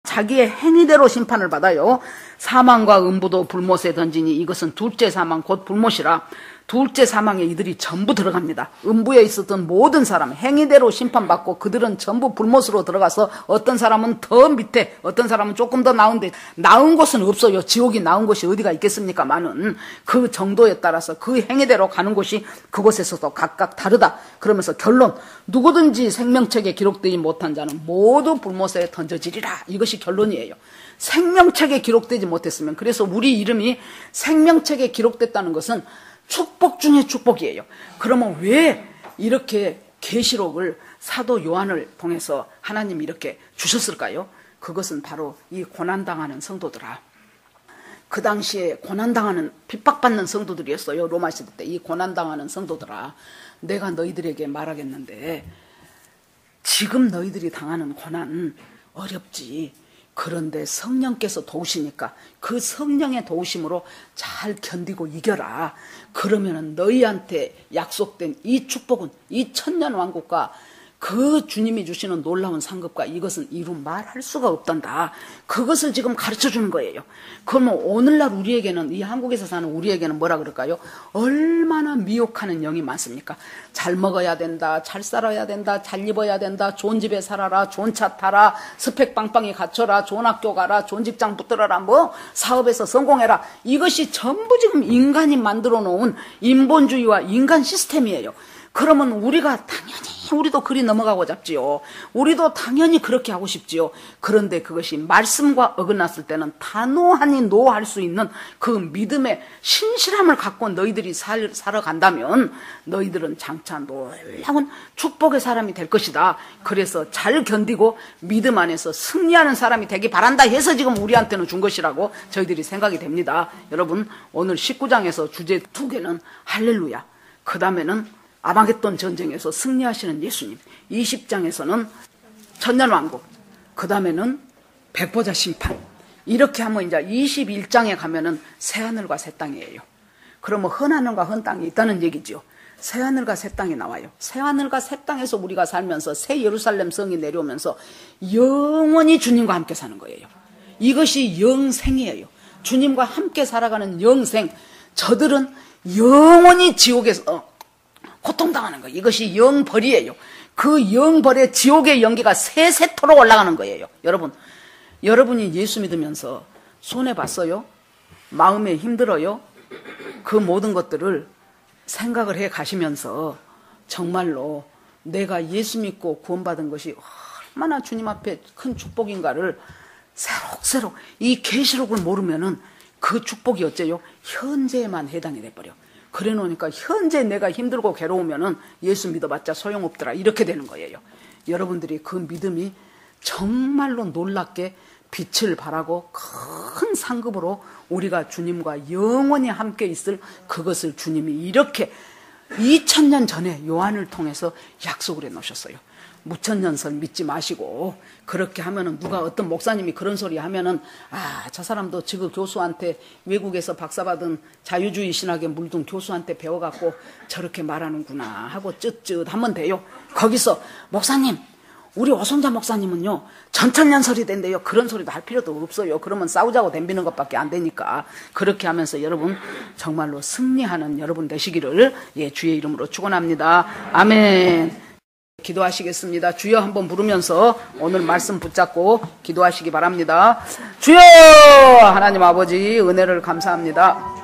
Speaker 1: 자기의 행위대로 심판을 받아요. 사망과 음부도 불못에 던지니 이것은 둘째 사망 곧 불못이라. 둘째 사망에 이들이 전부 들어갑니다. 음부에 있었던 모든 사람 행위대로 심판받고 그들은 전부 불못으로 들어가서 어떤 사람은 더 밑에 어떤 사람은 조금 더 나은데 나은 곳은 없어요. 지옥이 나은 곳이 어디가 있겠습니까만은 그 정도에 따라서 그 행위대로 가는 곳이 그곳에서도 각각 다르다. 그러면서 결론 누구든지 생명책에 기록되지 못한 자는 모두 불못에 던져지리라. 이것이 결론이에요. 생명책에 기록되지 못했으면 그래서 우리 이름이 생명책에 기록됐다는 것은 축복 중에 축복이에요. 그러면 왜 이렇게 계시록을 사도 요한을 통해서 하나님이 이렇게 주셨을까요? 그것은 바로 이 고난당하는 성도들아. 그 당시에 고난당하는 핍박받는 성도들이었어요. 로마 시대 때 이 고난당하는 성도들아. 내가 너희들에게 말하겠는데 지금 너희들이 당하는 고난 어렵지. 그런데 성령께서 도우시니까 그 성령의 도우심으로 잘 견디고 이겨라. 그러면은 너희한테 약속된 이 축복은 이 천년왕국과 그 주님이 주시는 놀라운 상급과 이것은 이루 말할 수가 없단다. 그것을 지금 가르쳐주는 거예요. 그러면 오늘날 우리에게는 이 한국에서 사는 우리에게는 뭐라 그럴까요? 얼마나 미혹하는 영이 많습니까? 잘 먹어야 된다. 잘 살아야 된다. 잘 입어야 된다. 좋은 집에 살아라. 좋은 차 타라. 스펙 빵빵히 갖춰라. 좋은 학교 가라. 좋은 직장 붙들어라. 뭐 사업에서 성공해라. 이것이 전부 지금 인간이 만들어 놓은 인본주의와 인간 시스템이에요. 그러면 우리가 당연히 우리도 그리 넘어가고 잡지요. 우리도 당연히 그렇게 하고 싶지요. 그런데 그것이 말씀과 어긋났을 때는 단호하니 노할 수 있는 그 믿음의 신실함을 갖고 너희들이 살아간다면 너희들은 장차 놀라운 축복의 사람이 될 것이다. 그래서 잘 견디고 믿음 안에서 승리하는 사람이 되기 바란다 해서 지금 우리한테는 준 것이라고 저희들이 생각이 됩니다. 여러분, 오늘 19장에서 주제 2개는 할렐루야, 그 다음에는 아마겟돈 전쟁에서 승리하시는 예수님, 20장에서는 천년왕국, 그 다음에는 백보자 심판. 이렇게 하면 이제 21장에 가면은 새하늘과 새 땅이에요. 그러면 헌하늘과 헌 땅이 있다는 얘기죠. 새하늘과 새 땅이 나와요. 새하늘과 새 땅에서 우리가 살면서 새 예루살렘 성이 내려오면서 영원히 주님과 함께 사는 거예요. 이것이 영생이에요. 주님과 함께 살아가는 영생. 저들은 영원히 지옥에서 고통당하는 거예요. 이것이 영벌이에요. 그 영벌의 지옥의 연기가 세세토록 올라가는 거예요. 여러분이 예수 믿으면서 손해봤어요? 마음에 힘들어요? 그 모든 것들을 생각을 해 가시면서 정말로 내가 예수 믿고 구원받은 것이 얼마나 주님 앞에 큰 축복인가를 새록새록 이 계시록을 모르면은 그 축복이 어째요? 현재에만 해당이 돼버려. 그래 놓으니까 현재 내가 힘들고 괴로우면은 예수 믿어봤자 소용없더라, 이렇게 되는 거예요. 여러분들이 그 믿음이 정말로 놀랍게 빛을 발하고 큰 상급으로 우리가 주님과 영원히 함께 있을 그것을 주님이 이렇게 2000년 전에 요한을 통해서 약속을 해 놓으셨어요. 무천년설 믿지 마시고, 그렇게 하면은 누가 어떤 목사님이 그런 소리 하면은 저 사람도 지금 교수한테, 외국에서 박사받은 자유주의 신학에 물든 교수한테 배워갖고 저렇게 말하는구나 하고 쯧쯧하면 돼요. 거기서 목사님, 우리 오성자 목사님은요 전천년설이 된대요. 그런 소리도 할 필요도 없어요. 그러면 싸우자고 덤비는 것밖에 안 되니까. 그렇게 하면서 여러분 정말로 승리하는 여러분 되시기를 주의 이름으로 축원합니다. 아멘. 기도하시겠습니다. 주여 한번 부르면서 오늘 말씀 붙잡고 기도하시기 바랍니다. 주여, 하나님 아버지 은혜를 감사합니다.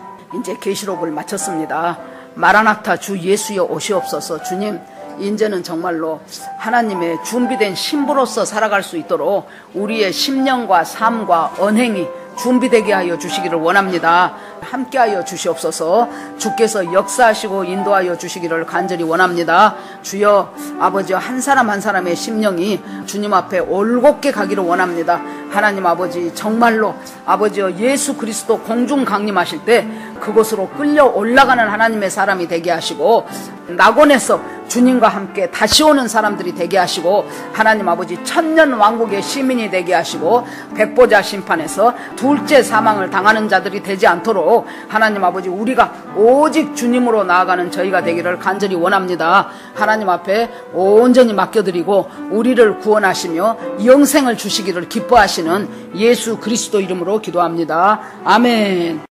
Speaker 1: 이제 계시록을 마쳤습니다. 마라나타 주 예수여 오시옵소서. 주님, 이제는 정말로 하나님의 준비된 신부로서 살아갈 수 있도록 우리의 심령과 삶과 언행이 준비되게 하여 주시기를 원합니다. 함께하여 주시옵소서. 주께서 역사하시고 인도하여 주시기를 간절히 원합니다. 주여 아버지, 한 사람 한 사람의 심령이 주님 앞에 올곧게 가기를 원합니다. 하나님 아버지, 정말로 아버지여 예수 그리스도 공중 강림하실 때 그곳으로 끌려 올라가는 하나님의 사람이 되게 하시고, 낙원에서 주님과 함께 다시 오는 사람들이 되게 하시고, 하나님 아버지 천년 왕국의 시민이 되게 하시고, 백보자 심판에서 둘째 사망을 당하는 자들이 되지 않도록 하나님 아버지 우리가 오직 주님으로 나아가는 저희가 되기를 간절히 원합니다. 하나님 앞에 온전히 맡겨드리고 우리를 구원하시며 영생을 주시기를 기뻐하시는 예수 그리스도 이름으로 기도합니다. 아멘.